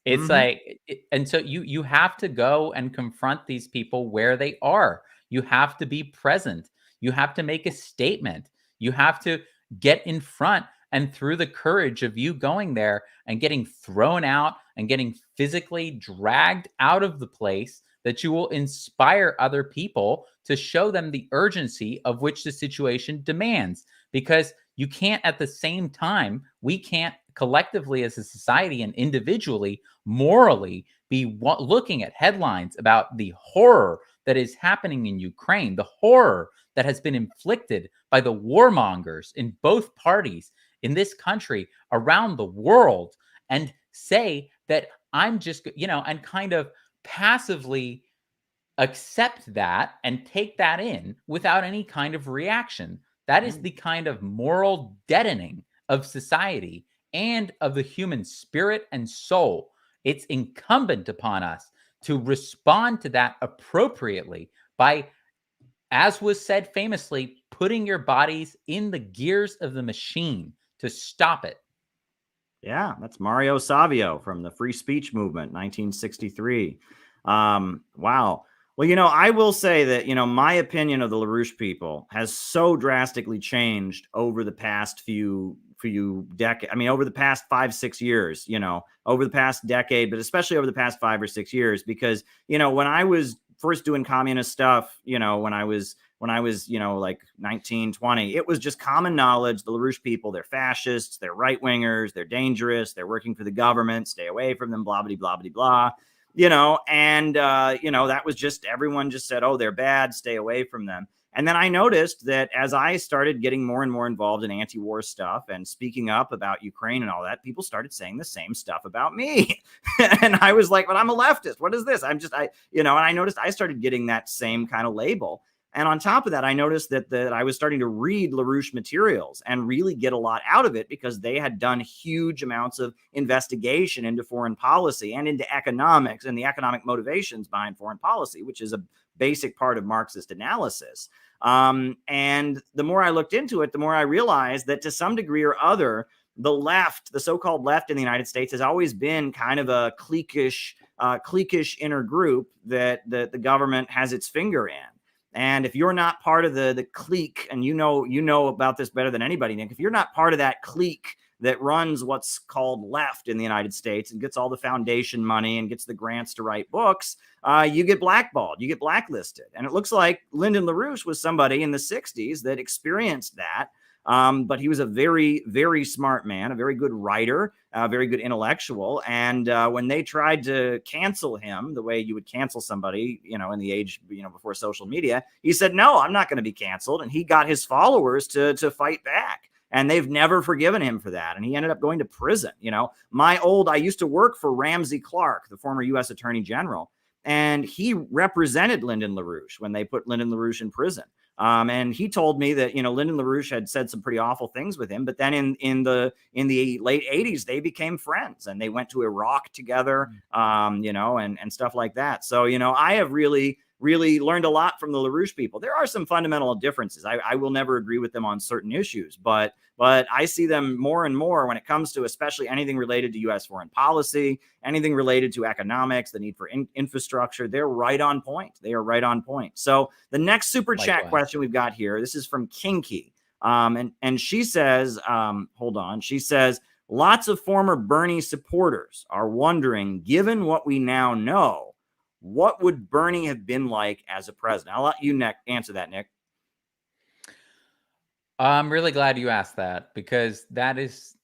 It's like, and so you have to go and confront these people where they are. You have to be present. You have to make a statement. You have to get in front. And through the courage of you going there and getting thrown out and getting physically dragged out of the place, that you will inspire other people to show them the urgency of which the situation demands. Because you can't at the same time, we can't collectively as a society and individually, morally, be looking at headlines about the horror that is happening in Ukraine, the horror that has been inflicted by the warmongers in both parties in this country, around the world, and say that I'm just, and kind of passively accept that and take that in without any kind of reaction. That is the kind of moral deadening of society and of the human spirit and soul. It's incumbent upon us to respond to that appropriately by, as was said famously, putting your bodies in the gears of the machine to stop it. Yeah, that's Mario Savio from the Free Speech Movement, 1963. Wow. Well, I will say that, my opinion of the LaRouche people has so drastically changed over the past few decades. I mean, over the past 5-6 years, over the past decade, but especially over the past 5 or 6 years, because, when I was first doing communist stuff, when I was, like 19, 20, it was just common knowledge. The LaRouche people, they're fascists, they're right wingers, they're dangerous, they're working for the government, stay away from them, blah, blah, blah, blah, blah. That was just, everyone just said, oh, they're bad, stay away from them. And then I noticed that as I started getting more and more involved in anti-war stuff and speaking up about Ukraine and all that, people started saying the same stuff about me. And I was like, but I'm a leftist. What is this? And I noticed I started getting that same kind of label. And on top of that, I noticed that I was starting to read LaRouche materials and really get a lot out of it, because they had done huge amounts of investigation into foreign policy and into economics and the economic motivations behind foreign policy, which is a basic part of Marxist analysis. And the more I looked into it, the more I realized that to some degree or other, the left, the so-called left in the United States, has always been kind of a cliquish inner group that the government has its finger in. And if you're not part of the clique, and you know about this better than anybody, Nick, if you're not part of that clique that runs what's called left in the United States and gets all the foundation money and gets the grants to write books, you get blackballed, you get blacklisted. And it looks like Lyndon LaRouche was somebody in the 60s that experienced that. But he was a very, very smart man, a very good writer, a very good intellectual. And when they tried to cancel him the way you would cancel somebody, in the age, before social media, he said, no, I'm not going to be canceled. And he got his followers to fight back. And they've never forgiven him for that. And he ended up going to prison. I used to work for Ramsey Clark, the former U.S. Attorney General, and he represented Lyndon LaRouche when they put Lyndon LaRouche in prison. And he told me that, Lyndon LaRouche had said some pretty awful things with him, but then in the late 80s, they became friends and they went to Iraq together, and stuff like that. So, I have really learned a lot from the LaRouche people. There are some fundamental differences. I will never agree with them on certain issues, but I see them more and more when it comes to especially anything related to U.S. foreign policy, anything related to economics, the need for infrastructure. They're right on point. They are right on point. So the next super chat question we've got here, this is from Kinky. And she says, she says, lots of former Bernie supporters are wondering, given what we now know, what would Bernie have been like as a president? I'll let you answer that, Nick. I'm really glad you asked that, because that is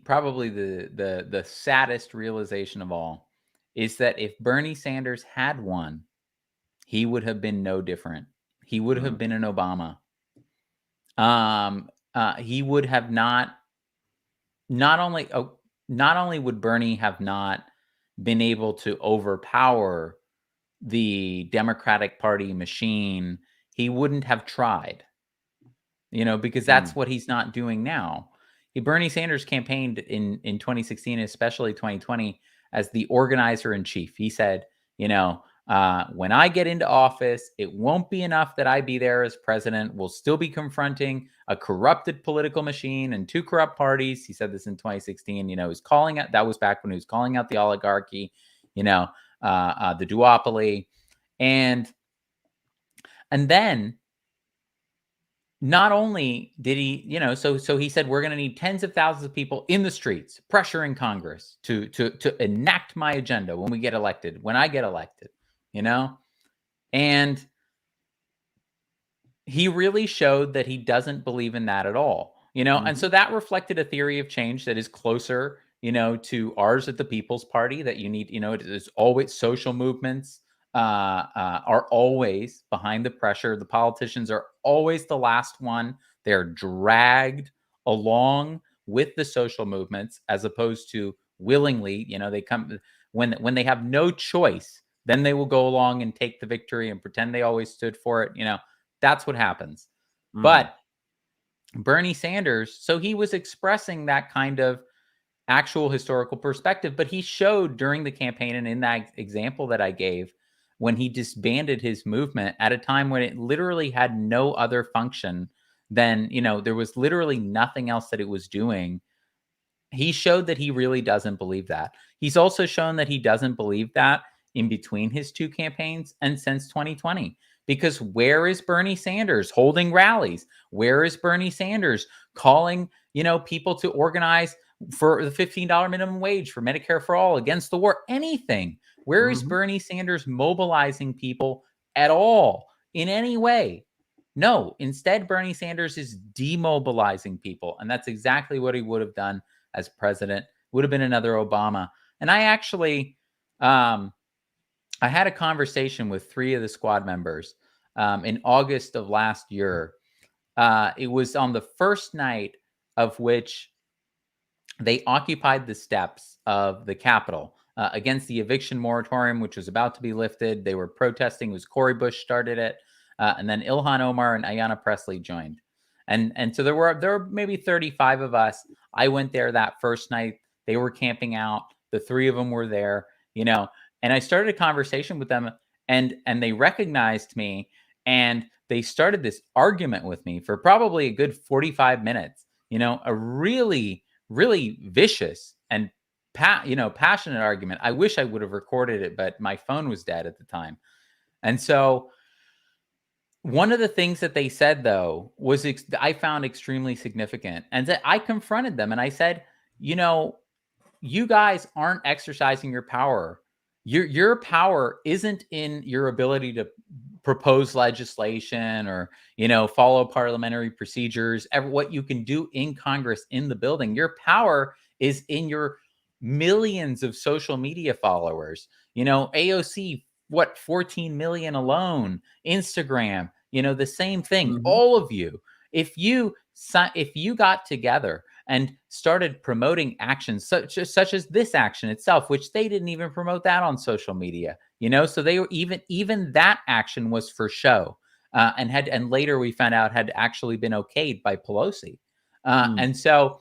probably the saddest realization of all, is that if Bernie Sanders had won, he would have been no different. He would have been an Obama. He would have not only would Bernie have not been able to overpower the Democratic Party machine, he wouldn't have tried. Because that's what he's not doing now. Bernie Sanders campaigned in 2016, especially 2020, as the organizer in chief. He said, when I get into office, it won't be enough that I be there as president. We'll still be confronting a corrupted political machine and two corrupt parties. He said this in 2016. He's calling out, that was back when he was calling out the oligarchy, the duopoly. And then not only did he, so he said, we're going to need tens of thousands of people in the streets, pressuring Congress to enact my agenda when I get elected, and he really showed that he doesn't believe in that at all, and so that reflected a theory of change that is closer, to ours at the People's Party, that you need, it is always social movements are always behind the pressure. The politicians are always the last one. They're dragged along with the social movements, as opposed to willingly, they come when they have no choice, then they will go along and take the victory and pretend they always stood for it. That's what happens. But Bernie Sanders, so he was expressing that kind of actual historical perspective, but he showed during the campaign, and in that example that I gave, when he disbanded his movement at a time when it literally had no other function than, there was literally nothing else that it was doing. He showed that he really doesn't believe that. He's also shown that he doesn't believe that in between his two campaigns and since 2020. Because where is Bernie Sanders holding rallies? Where is Bernie Sanders calling, people to organize for the $15 minimum wage, for Medicare for all, against the war, anything? Where is Bernie Sanders mobilizing people at all in any way? No, instead, Bernie Sanders is demobilizing people. And that's exactly what he would have done as president. Would have been another Obama. And I actually, I had a conversation with 3 of the squad members in August of last year. It was on the first night of which they occupied the steps of the Capitol against the eviction moratorium, which was about to be lifted. They were protesting. It was Cory Bush started it. And then Ilhan Omar and Ayanna Pressley joined. And so there were maybe 35 of us. I went there that first night. They were camping out. The 3 of them were there, and I started a conversation with them, and they recognized me, and they started this argument with me for probably a good 45 minutes, a really, really vicious and passionate argument. I wish I would have recorded it, but my phone was dead at the time. And so One of the things that they said, though, was I found extremely significant, and that I confronted them and I said, you guys aren't exercising your power. Your power isn't in your ability to propose legislation or, follow parliamentary procedures, what you can do in Congress, in the building. Your power is in your millions of social media followers. AOC, 14 million alone, Instagram, the same thing. All of you, if you got together and started promoting actions such as this action itself, which they didn't even promote that on social media, so they were even that action was for show, and later we found out had actually been okayed by Pelosi. And so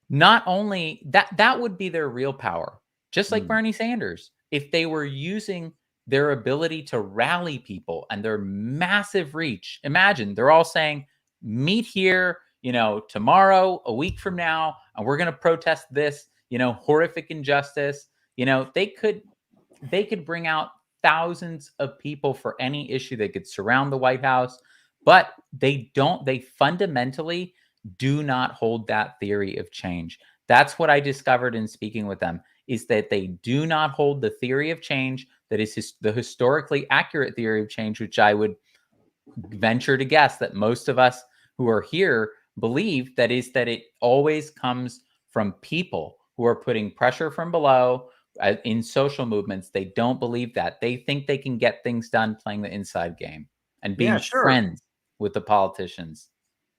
not only that would be their real power, just like Bernie Sanders, if they were using their ability to rally people and their massive reach. Imagine they're all saying, meet here, tomorrow, a week from now, and we're going to protest this, horrific injustice. They could bring out thousands of people for any issue. They could surround the White House, but they fundamentally do not hold that theory of change. That's what I discovered in speaking with them, is that they do not hold the theory of change that is the historically accurate theory of change, which I would venture to guess that most of us who are here believe, that it always comes from people who are putting pressure from below in social movements. They don't believe that. They think they can get things done playing the inside game and being friends with the politicians.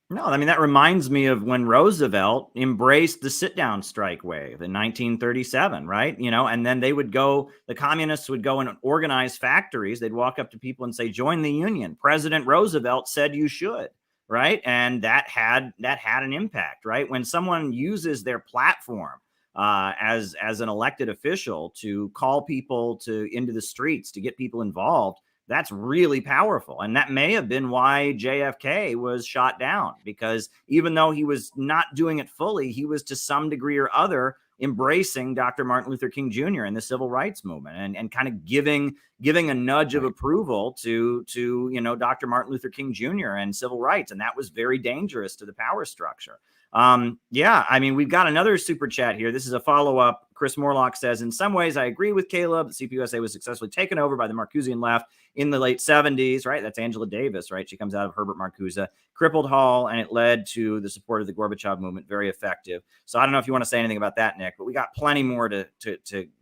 No, I mean, that reminds me of when Roosevelt embraced the sit-down strike wave in 1937, right? And then the communists would go and organize factories. They'd walk up to people and say, join the union. President Roosevelt said you should, right? And that had an impact, right? When someone uses their platform as an elected official to call people into the streets, to get people involved, that's really powerful. And that may have been why JFK was shot down, because even though he was not doing it fully, he was to some degree or other embracing Dr. Martin Luther King Jr. and the civil rights movement, and kind of giving a nudge of approval to Dr. Martin Luther King Jr. and civil rights. And that was very dangerous to the power structure. I mean, we've got another super chat here. This is a follow-up. Chris Morlock says, in some ways, I agree with Caleb. The CPUSA was successfully taken over by the Marcusean left in the late 70s, right? That's Angela Davis, right? She comes out of Herbert Marcuse, crippled Hall, and it led to the support of the Gorbachev movement. Very effective. So I don't know if you want to say anything about that, Nick, but we got plenty more to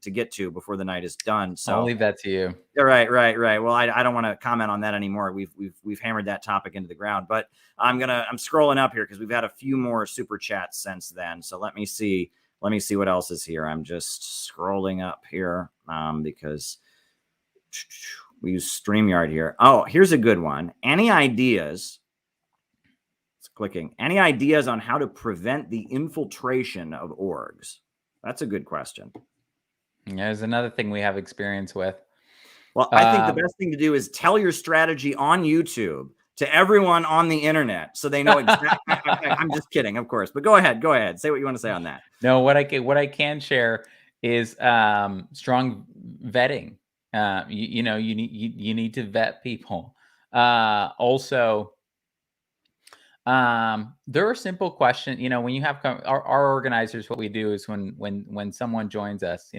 get to before the night is done. So I'll leave that to you. Right. Well, I don't want to comment on that anymore. We've hammered that topic into the ground, but I'm scrolling up here because we've had a few more super chats since then. So let me see what else is here. I'm just scrolling up here because we use StreamYard here. Oh, here's a good one. Any ideas? It's clicking. Any ideas on how to prevent the infiltration of orgs? That's a good question. Yeah, there's another thing we have experience with. Well, I think the best thing to do is tell your strategy on YouTube to everyone on the internet, so they know exactly. I'm just kidding, of course, but go ahead. Say what you want to say on that. No, what I can share is strong vetting. You need to vet people. Also, there are simple questions. When you have our organizers, what we do is when someone joins us,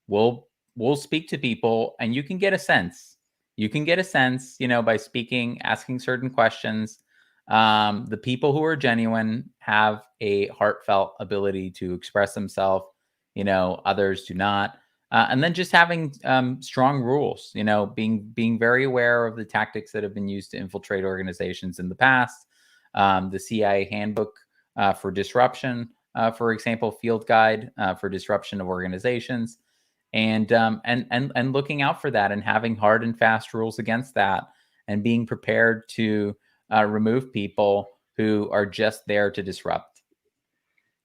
we'll speak to people, and you can get a sense. By speaking, asking certain questions. The people who are genuine have a heartfelt ability to express themselves. Others do not. And then just having strong rules, being very aware of the tactics that have been used to infiltrate organizations in the past. The CIA handbook for disruption, for example, field guide for disruption of organizations. And looking out for that, and having hard and fast rules against that, and being prepared to remove people who are just there to disrupt.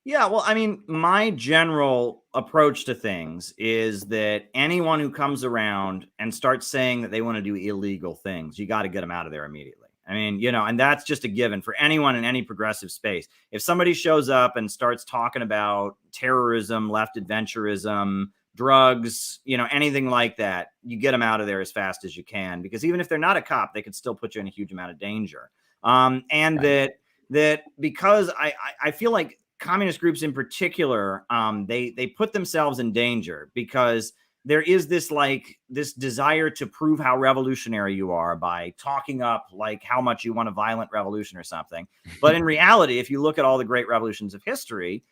Yeah, well, I mean, my general approach to things is that anyone who comes around and starts saying that they want to do illegal things, you got to get them out of there immediately. I mean, and that's just a given for anyone in any progressive space. If somebody shows up and starts talking about terrorism, left adventurism, drugs, anything like that, you get them out of there as fast as you can, because even if they're not a cop, they could still put you in a huge amount of danger. And right. that because I feel like communist groups in particular, they put themselves in danger because there is this desire to prove how revolutionary you are by talking up like how much you want a violent revolution or something. But in reality, if you look at all the great revolutions of history,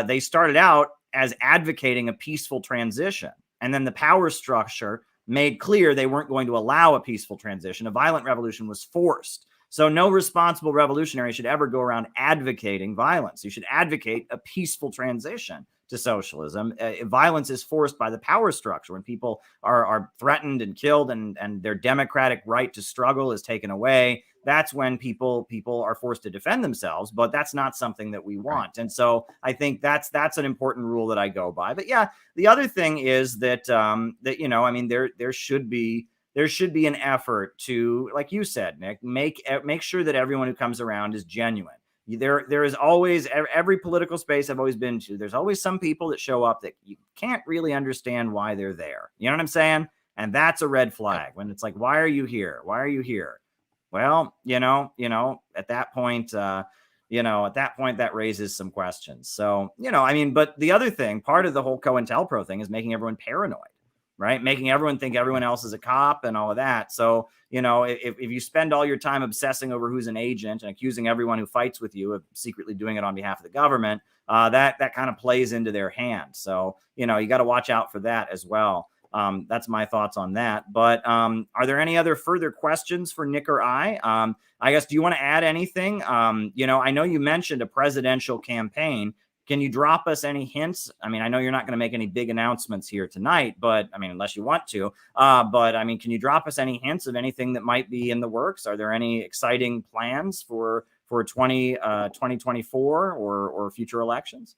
they started out as advocating a peaceful transition. And then the power structure made clear they weren't going to allow a peaceful transition. A violent revolution was forced. So no responsible revolutionary should ever go around advocating violence. You should advocate a peaceful transition to socialism. Violence is forced by the power structure. When people are threatened and killed and their democratic right to struggle is taken away, that's when people are forced to defend themselves. But that's not something that we want. And so I think that's an important rule that I go by. But yeah, the other thing is that there should be an effort to, like you said, Nick, make sure that everyone who comes around is genuine. There is always, every political space I've always been to, there's always some people that show up that you can't really understand why they're there. You know what I'm saying? And that's a red flag when it's like, why are you here? Why are you here? Well, at that point, that raises some questions. So, but the other thing, part of the whole COINTELPRO thing is making everyone paranoid. Right? Making everyone think everyone else is a cop and all of that. So, if you spend all your time obsessing over who's an agent and accusing everyone who fights with you of secretly doing it on behalf of the government, that kind of plays into their hands. So, you got to watch out for that as well. That's my thoughts on that. But are there any other further questions for Nick or I? I guess, do you want to add anything? I know you mentioned a presidential campaign. Can you drop us any hints? I mean, I know you're not going to make any big announcements here tonight, but unless you want to, can you drop us any hints of anything that might be in the works? Are there any exciting plans for 2024 or future elections?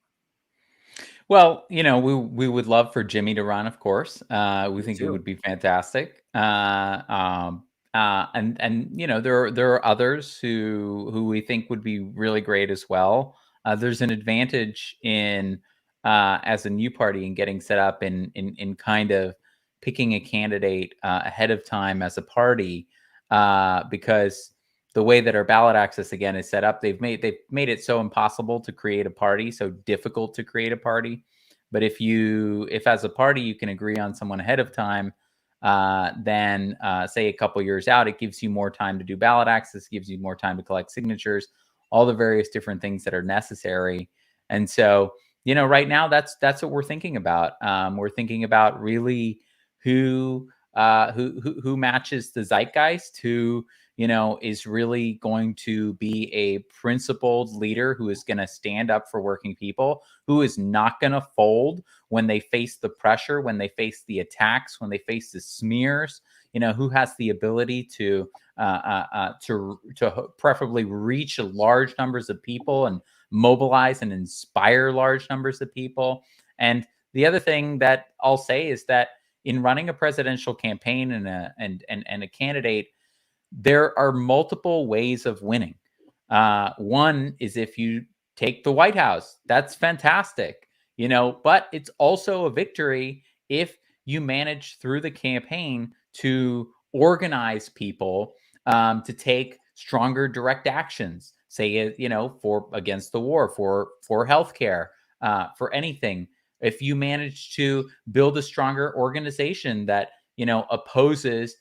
Well, we would love for Jimmy to run, of course. We think it would be fantastic. And there are others who we think would be really great as well. There's an advantage in as a new party in getting set up in kind of picking a candidate ahead of time as a party, because the way that our ballot access again is set up, they've made it so impossible to create a party, so difficult to create a party. But if as a party you can agree on someone ahead of time, then say a couple years out, it gives you more time to do ballot access, gives you more time to collect signatures, all the various different things that are necessary. And so, right now that's what we're thinking about. We're thinking about really who matches the zeitgeist, who, is really going to be a principled leader who is going to stand up for working people, who is not going to fold when they face the pressure, when they face the attacks, when they face the smears, who has the ability to preferably reach large numbers of people and mobilize and inspire large numbers of people. And the other thing that I'll say is that in running a presidential campaign and a candidate, there are multiple ways of winning. One is if you take the White House, that's fantastic, but it's also a victory if you manage through the campaign to organize people to take stronger direct actions, say, for against the war, for healthcare, for anything. If you manage to build a stronger organization that, opposes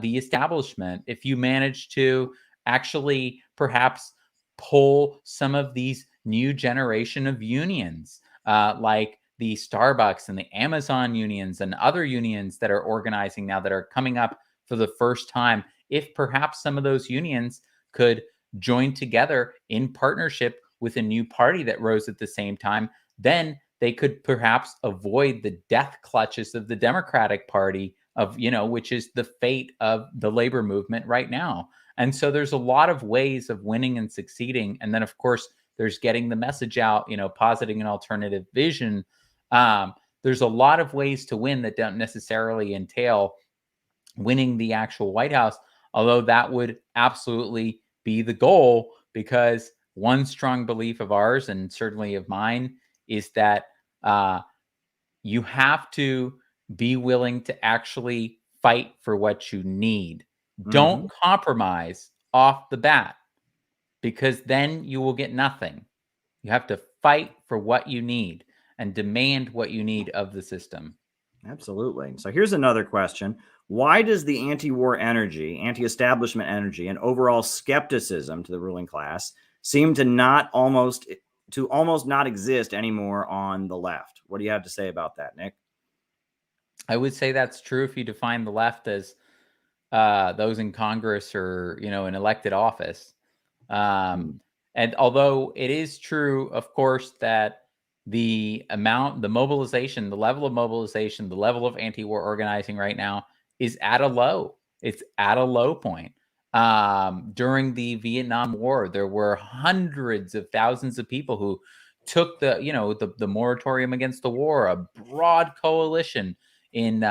the establishment, if you manage to actually perhaps pull some of these new generation of unions, like the Starbucks and the Amazon unions and other unions that are organizing now that are coming up for the first time, if perhaps some of those unions could join together in partnership with a new party that rose at the same time, then they could perhaps avoid the death clutches of the Democratic Party, of, which is the fate of the labor movement right now. And so there's a lot of ways of winning and succeeding. And then, of course, there's getting the message out, positing an alternative vision. There's a lot of ways to win that don't necessarily entail winning the actual White House, although that would absolutely be the goal, because one strong belief of ours, and certainly of mine, is that you have to be willing to actually fight for what you need. Don't compromise off the bat, because then you will get nothing. You have to fight for what you need and demand what you need of the system. Absolutely. So here's another question. Why does the anti-war energy, anti-establishment energy, and overall skepticism to the ruling class seem to almost not exist anymore on the left? What do you have to say about that, Nick? I would say that's true if you define the left as those in Congress or, in elected office. And although it is true, of course, that the mobilization, the level of mobilization, the level of anti-war organizing right now is at a low. It's at a low point. During the Vietnam War, there were hundreds of thousands of people who took the moratorium against the war, a broad coalition in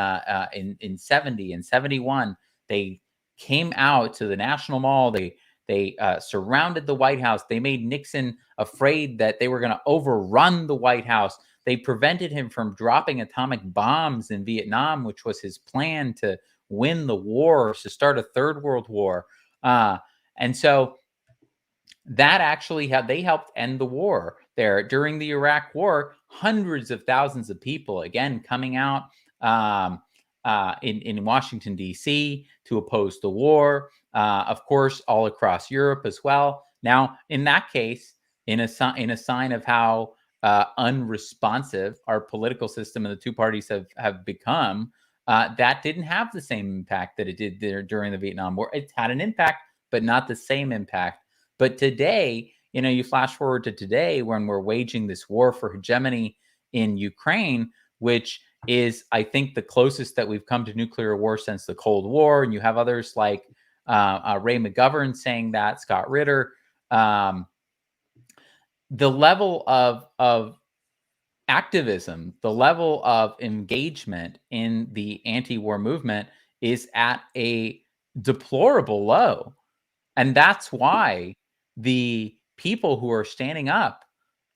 70 and 71. They came out to the National Mall. They surrounded the White House. They made Nixon afraid that they were going to overrun the White House. They prevented him from dropping atomic bombs in Vietnam, which was his plan to win the war, to start a third world war. And so that actually they helped end the war there. During the Iraq War, hundreds of thousands of people, again, coming out in Washington, D.C. to oppose the war. Of course, all across Europe as well. Now, in that case, in a sign of how unresponsive our political system and the two parties have become, that didn't have the same impact that it did there during the Vietnam War. It had an impact, but not the same impact. But today, you flash forward to today when we're waging this war for hegemony in Ukraine, which is, I think, the closest that we've come to nuclear war since the Cold War. And you have others like Ray McGovern saying that, Scott Ritter. The level of activism, the level of engagement in the anti-war movement is at a deplorable low. And that's why the people who are standing up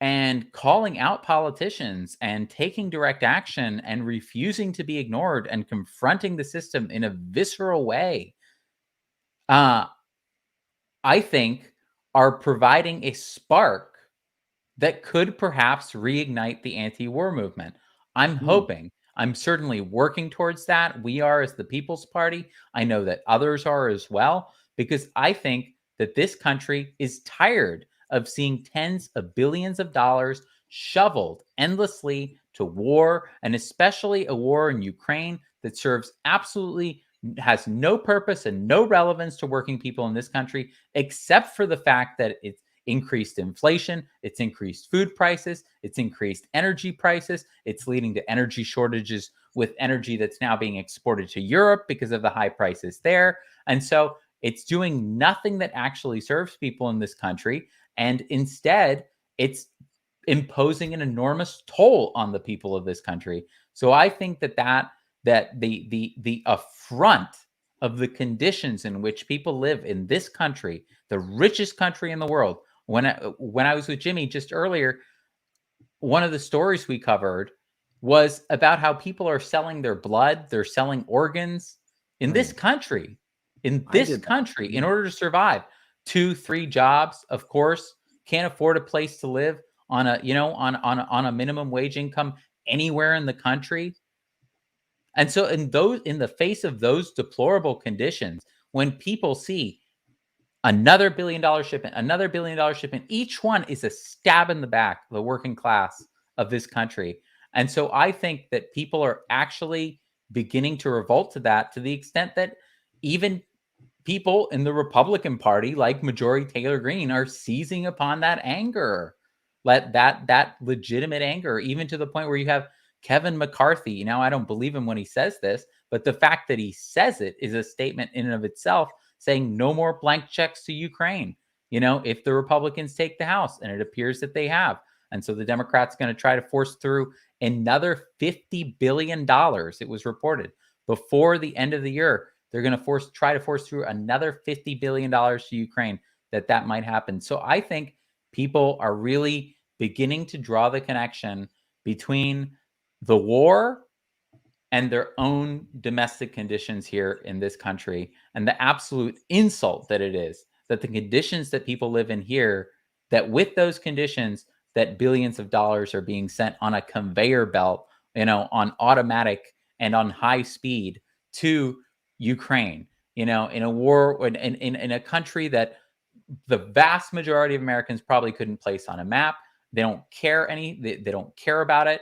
and calling out politicians and taking direct action and refusing to be ignored and confronting the system in a visceral way, I think are providing a spark that could perhaps reignite the anti-war movement. I'm hoping. I'm certainly working towards that. We are, as the People's Party. I know that others are as well, because I think that this country is tired of seeing tens of billions of dollars shoveled endlessly to war, and especially a war in Ukraine that has no purpose and no relevance to working people in this country, except for the fact that it's increased inflation, it's increased food prices, it's increased energy prices, it's leading to energy shortages with energy that's now being exported to Europe because of the high prices there. And so it's doing nothing that actually serves people in this country. And instead, it's imposing an enormous toll on the people of this country. So I think that the affront of the conditions in which people live in this country, the richest country in the world. When I was with Jimmy just earlier, one of the stories we covered was about how people are selling their blood, they're selling organs in this country, in order to survive. 2-3 jobs, of course, can't afford a place to live on a minimum wage income anywhere in the country. And so in the face of those deplorable conditions, when people see another $1 billion shipment, another $1 billion shipment, each one is a stab in the back of the working class of this country. And so I think that people are actually beginning to revolt to that, to the extent that even people in the Republican Party, like Marjorie Taylor Greene, are seizing upon that anger, that legitimate anger, even to the point where you have Kevin McCarthy. I don't believe him when he says this, but the fact that he says it is a statement in and of itself, saying no more blank checks to Ukraine, if the Republicans take the House, and it appears that they have. And so the Democrats going to try to force through another $50 billion, it was reported, before the end of the year. They're going to try to force through another $50 billion to Ukraine, that might happen. So I think people are really beginning to draw the connection between the war and their own domestic conditions here in this country, and the absolute insult that it is that the conditions that people live in here, that with those conditions, that billions of dollars are being sent on a conveyor belt, on automatic and on high speed to Ukraine, in a war, in a country that the vast majority of Americans probably couldn't place on a map. They don't care they don't care about it,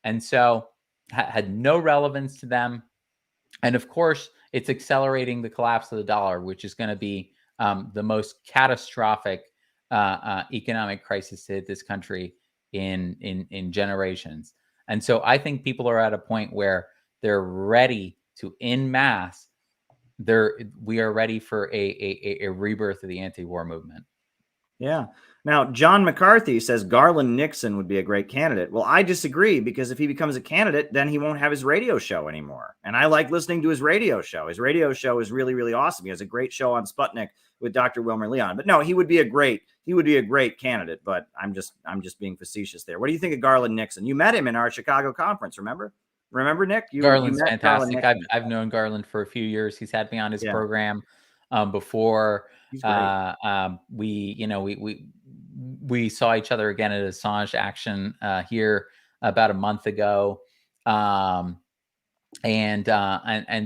and so had no relevance to them. And of course, it's accelerating the collapse of the dollar, which is going to be the most catastrophic economic crisis to hit this country in generations. And so I think people are at a point where they're ready to, en masse, we are ready for a rebirth of the anti-war movement. Yeah. Now, John McCarthy says Garland Nixon would be a great candidate. Well, I disagree, because if he becomes a candidate, then he won't have his radio show anymore. And I like listening to his radio show. His radio show is really, really awesome. He has a great show on Sputnik with Dr. Wilmer Leon. But no, he would be a great candidate. But I'm just being facetious there. What do you think of Garland Nixon? You met him in our Chicago conference, remember? Remember, Nick? Garland's fantastic. I've known Garland for a few years. He's had me on his program before. We saw each other again at Assange Action here about a month ago, and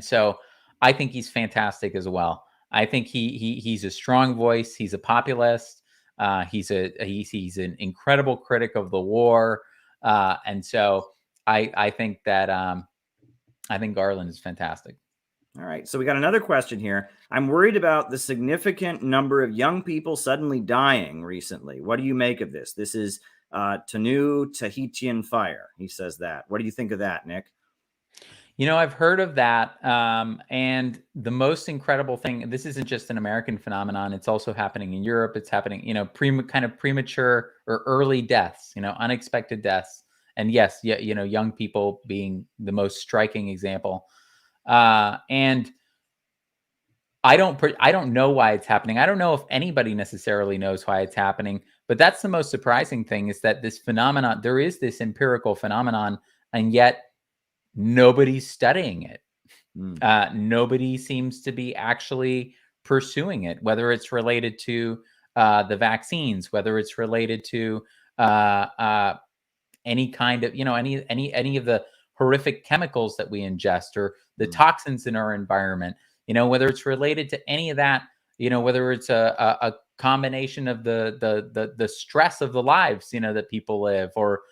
so I think he's fantastic as well. I think he's a strong voice. He's a populist. He's an incredible critic of the war, and so I think that I think Garland is fantastic. All right. So we got another question here. I'm worried about the significant number of young people suddenly dying recently. What do you make of this? This is Tanu Tahitian fire. He says that. What do you think of that, Nick? I've heard of that. And the most incredible thing, this isn't just an American phenomenon. It's also happening in Europe. It's happening, kind of premature or early deaths, unexpected deaths. And yes, young people being the most striking example. And I don't know why it's happening. I don't know if anybody necessarily knows why it's happening, but that's the most surprising thing, is that this phenomenon, there is this empirical phenomenon, and yet nobody's studying it. Nobody seems to be actually pursuing it, whether it's related to the vaccines, whether it's related to any kind of, any of the horrific chemicals that we ingest, or the toxins in our environment, whether it's related to any of that, whether it's a combination of the stress of the lives, that people live, or,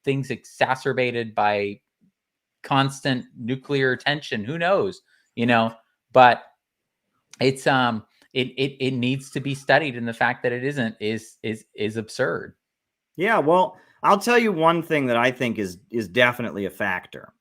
things exacerbated by constant nuclear tension, who knows, but it's, it needs to be studied. And the fact that it isn't is absurd. Yeah. Well, I'll tell you one thing that I think is definitely a factor,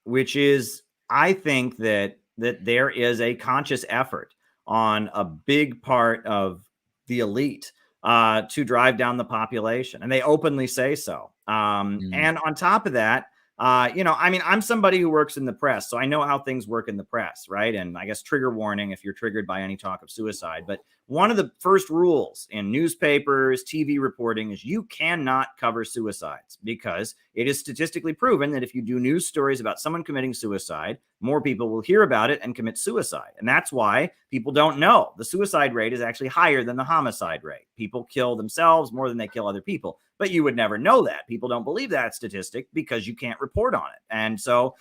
which is, I think that there is a conscious effort on a big part of the elite to drive down the population, and they openly say so. And on top of that, I'm somebody who works in the press, so I know how things work in the press, right? And I guess trigger warning if you're triggered by any talk of suicide. But one of the first rules in newspapers, TV reporting is you cannot cover suicides, because it is statistically proven that if you do news stories about someone committing suicide, more people will hear about it and commit suicide. And that's why people don't know the suicide rate is actually higher than the homicide rate. People kill themselves more than they kill other people. But you would never know that. People don't believe that statistic because you can't report on it. And so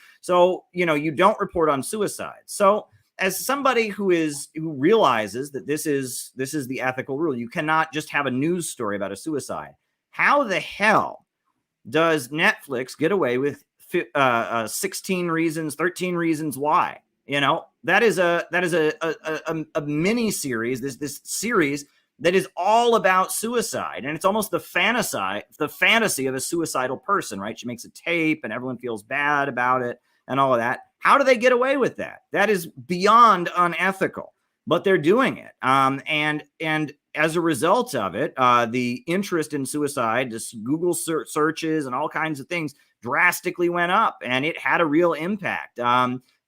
you don't report on suicide. So as somebody who realizes that this is the ethical rule, you cannot just have a news story about a suicide. How the hell does Netflix get away with 16 reasons, 13 reasons why? That is a mini series, this series that is all about suicide. And it's almost the fantasy of a suicidal person, right? She makes a tape and everyone feels bad about it and all of that. How do they get away with that? That is beyond unethical, but they're doing it. And as a result of it, the interest in suicide, just Google searches and all kinds of things drastically went up, and it had a real impact.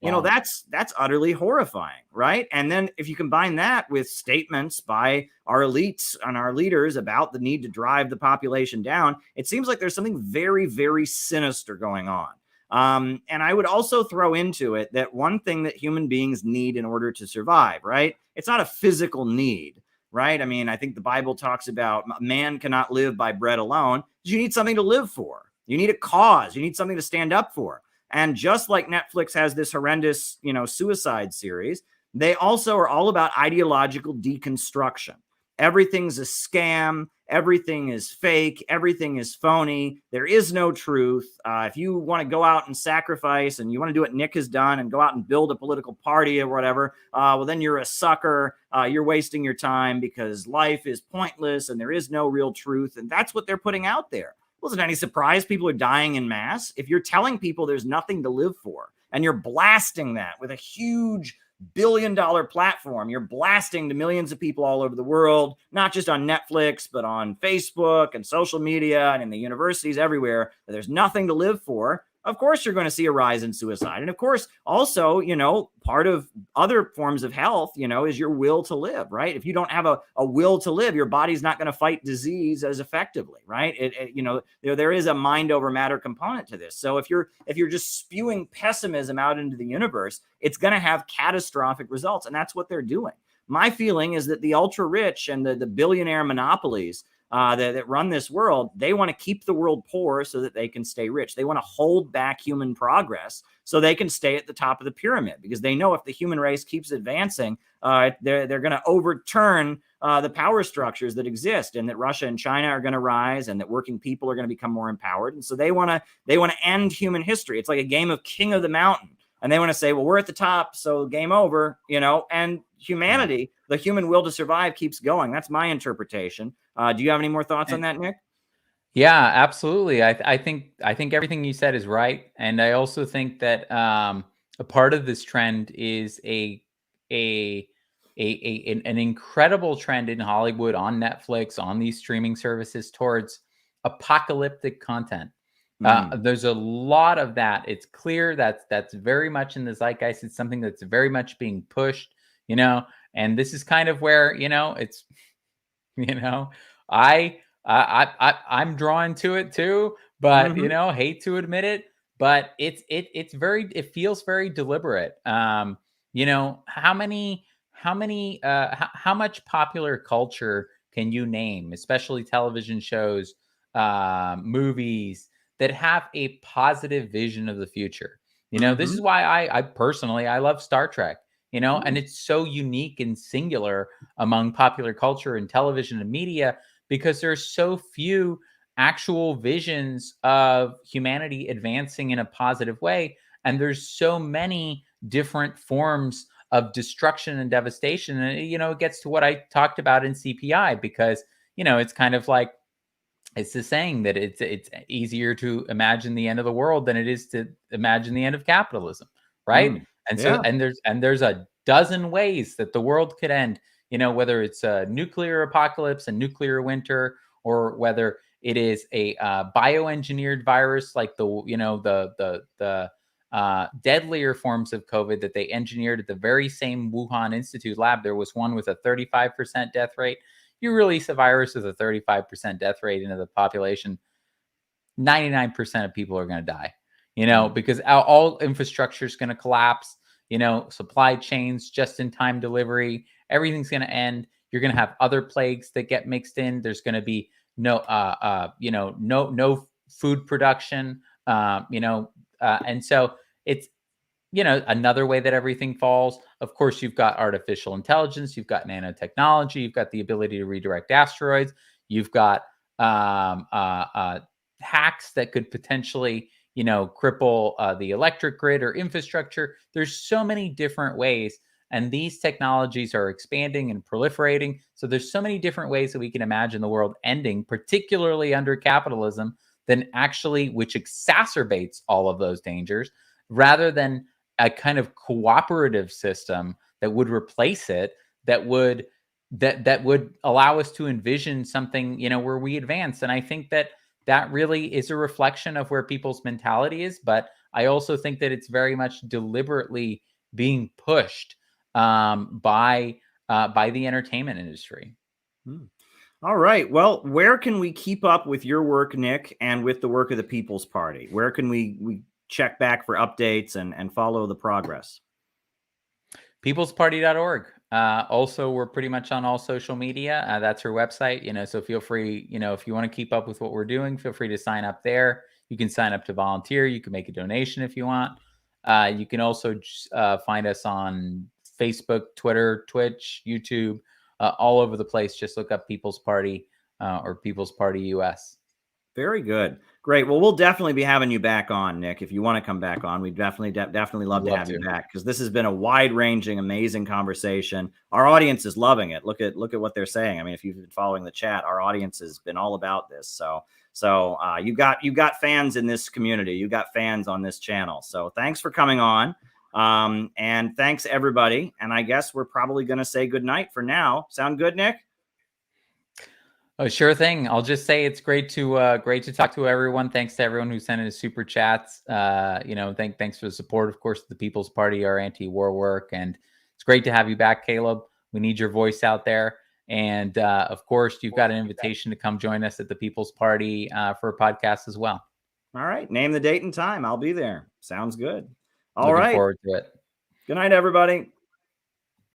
You know, that's utterly horrifying, right? And then if you combine that with statements by our elites and our leaders about the need to drive the population down, it seems like there's something very, very sinister going on. And I would also throw into it that one thing that human beings need in order to survive, right? It's not a physical need, right? I mean, I think the Bible talks about man cannot live by bread alone. You need something to live for. You need a cause. You need something to stand up for. And just like Netflix has this horrendous, you know, suicide series, they also are all about ideological deconstruction. Everything's a scam. Everything is fake. Everything is phony. There is no truth. If you want to go out and sacrifice and you want to do what Nick has done and go out and build a political party or whatever, well, then you're a sucker. You're wasting your time because life is pointless and there is no real truth. And that's what they're putting out there. Wasn't any surprise people are dying in mass. If you're telling people there's nothing to live for and you're blasting that with a huge billion-dollar platform, you're blasting to millions of people all over the world, not just on Netflix, but on Facebook and social media and in the universities everywhere, that there's nothing to live for, of course you're going to see a rise in suicide. And of course, also, you know, part of other forms of health, you know, is your will to live, right? If you don't have a will to live, your body's not going to fight disease as effectively, right? You know, there is a mind over matter component to this. So if you're just spewing pessimism out into the universe, it's going to have catastrophic results. And that's what they're doing. My feeling is that the ultra rich and the billionaire monopolies that run this world, they want to keep the world poor so that they can stay rich. They want to hold back human progress so they can stay at the top of the pyramid, because they know if the human race keeps advancing, they're going to overturn the power structures that exist, and that Russia and China are going to rise, and that working people are going to become more empowered. And so they want to end human history. It's like a game of King of the Mountain. And they want to say, well, we're at the top, so game over, you know, and humanity, the human will to survive keeps going. That's my interpretation. Do you have any more thoughts on that, Nick? Yeah, absolutely. I think everything you said is right. And I also think that a part of this trend is an incredible trend in Hollywood, on Netflix, on these streaming services, towards apocalyptic content. There's a lot of that. It's clear that's very much in the zeitgeist. It's something that's very much being pushed, you know, and this is kind of where, you know, it's, you know, I'm drawn to it too, but you know, hate to admit it, but it feels very deliberate. You know, how much popular culture can you name, especially television shows, movies, that have a positive vision of the future? You know, this is why I personally love Star Trek, you know, and it's so unique and singular among popular culture and television and media, because there's so few actual visions of humanity advancing in a positive way. And there's so many different forms of destruction and devastation. And, you know, it gets to what I talked about in CPI, because, you know, it's kind of like, it's the saying that it's easier to imagine the end of the world than it is to imagine the end of capitalism, right? And so, and there's a dozen ways that the world could end, you know, whether it's a nuclear apocalypse, a nuclear winter, or whether it is a bioengineered virus, like the deadlier forms of COVID that they engineered at the very same Wuhan Institute lab. There was one with a 35% death rate. You release a virus with a 35% death rate into the population, 99% of people are going to die, you know, because all infrastructure is going to collapse, you know, supply chains, just-in-time delivery, everything's going to end. You're going to have other plagues that get mixed in. There's going to be no food production, and so it's, you know, another way that everything falls. Of course, you've got artificial intelligence, you've got nanotechnology, you've got the ability to redirect asteroids, you've got hacks that could potentially, you know, cripple the electric grid or infrastructure. There's so many different ways, and these technologies are expanding and proliferating. So there's so many different ways that we can imagine the world ending, particularly under capitalism, than actually, which exacerbates all of those dangers, rather than a kind of cooperative system that would replace it, that would allow us to envision something, you know, where we advance. And I think that that really is a reflection of where people's mentality is. But I also think that it's very much deliberately being pushed by the entertainment industry. All right. Well, where can we keep up with your work, Nick, and with the work of the People's Party? Where can we check back for updates and follow the progress? Peoplesparty.org. Also, we're pretty much on all social media. That's our website, so feel free, if you want to keep up with what we're doing, feel free to sign up there. You can sign up to volunteer. You can make a donation if you want. You can also find us on Facebook, Twitter, Twitch, YouTube, all over the place. Just look up People's Party or People's Party US. Very good. Great. Well, we'll definitely be having you back on, Nick. If you want to come back on, we'd definitely love to have you back, because this has been a wide-ranging, amazing conversation. Our audience is loving it. Look at what they're saying. I mean, if you've been following the chat, our audience has been all about this. So you got fans in this community. You got fans on this channel. So thanks for coming on. And thanks everybody. And I guess we're probably going to say goodnight for now. Sound good, Nick? Oh, sure thing. I'll just say it's great to talk to everyone. Thanks to everyone who sent in super chats. Thanks for the support, of course, the People's Party, our anti-war work, and it's great to have you back, Caleb. We need your voice out there, and of course, you've got an invitation to come join us at the People's Party for a podcast as well. All right, name the date and time. I'll be there. Sounds good. All Looking right. forward to it. Good night, everybody.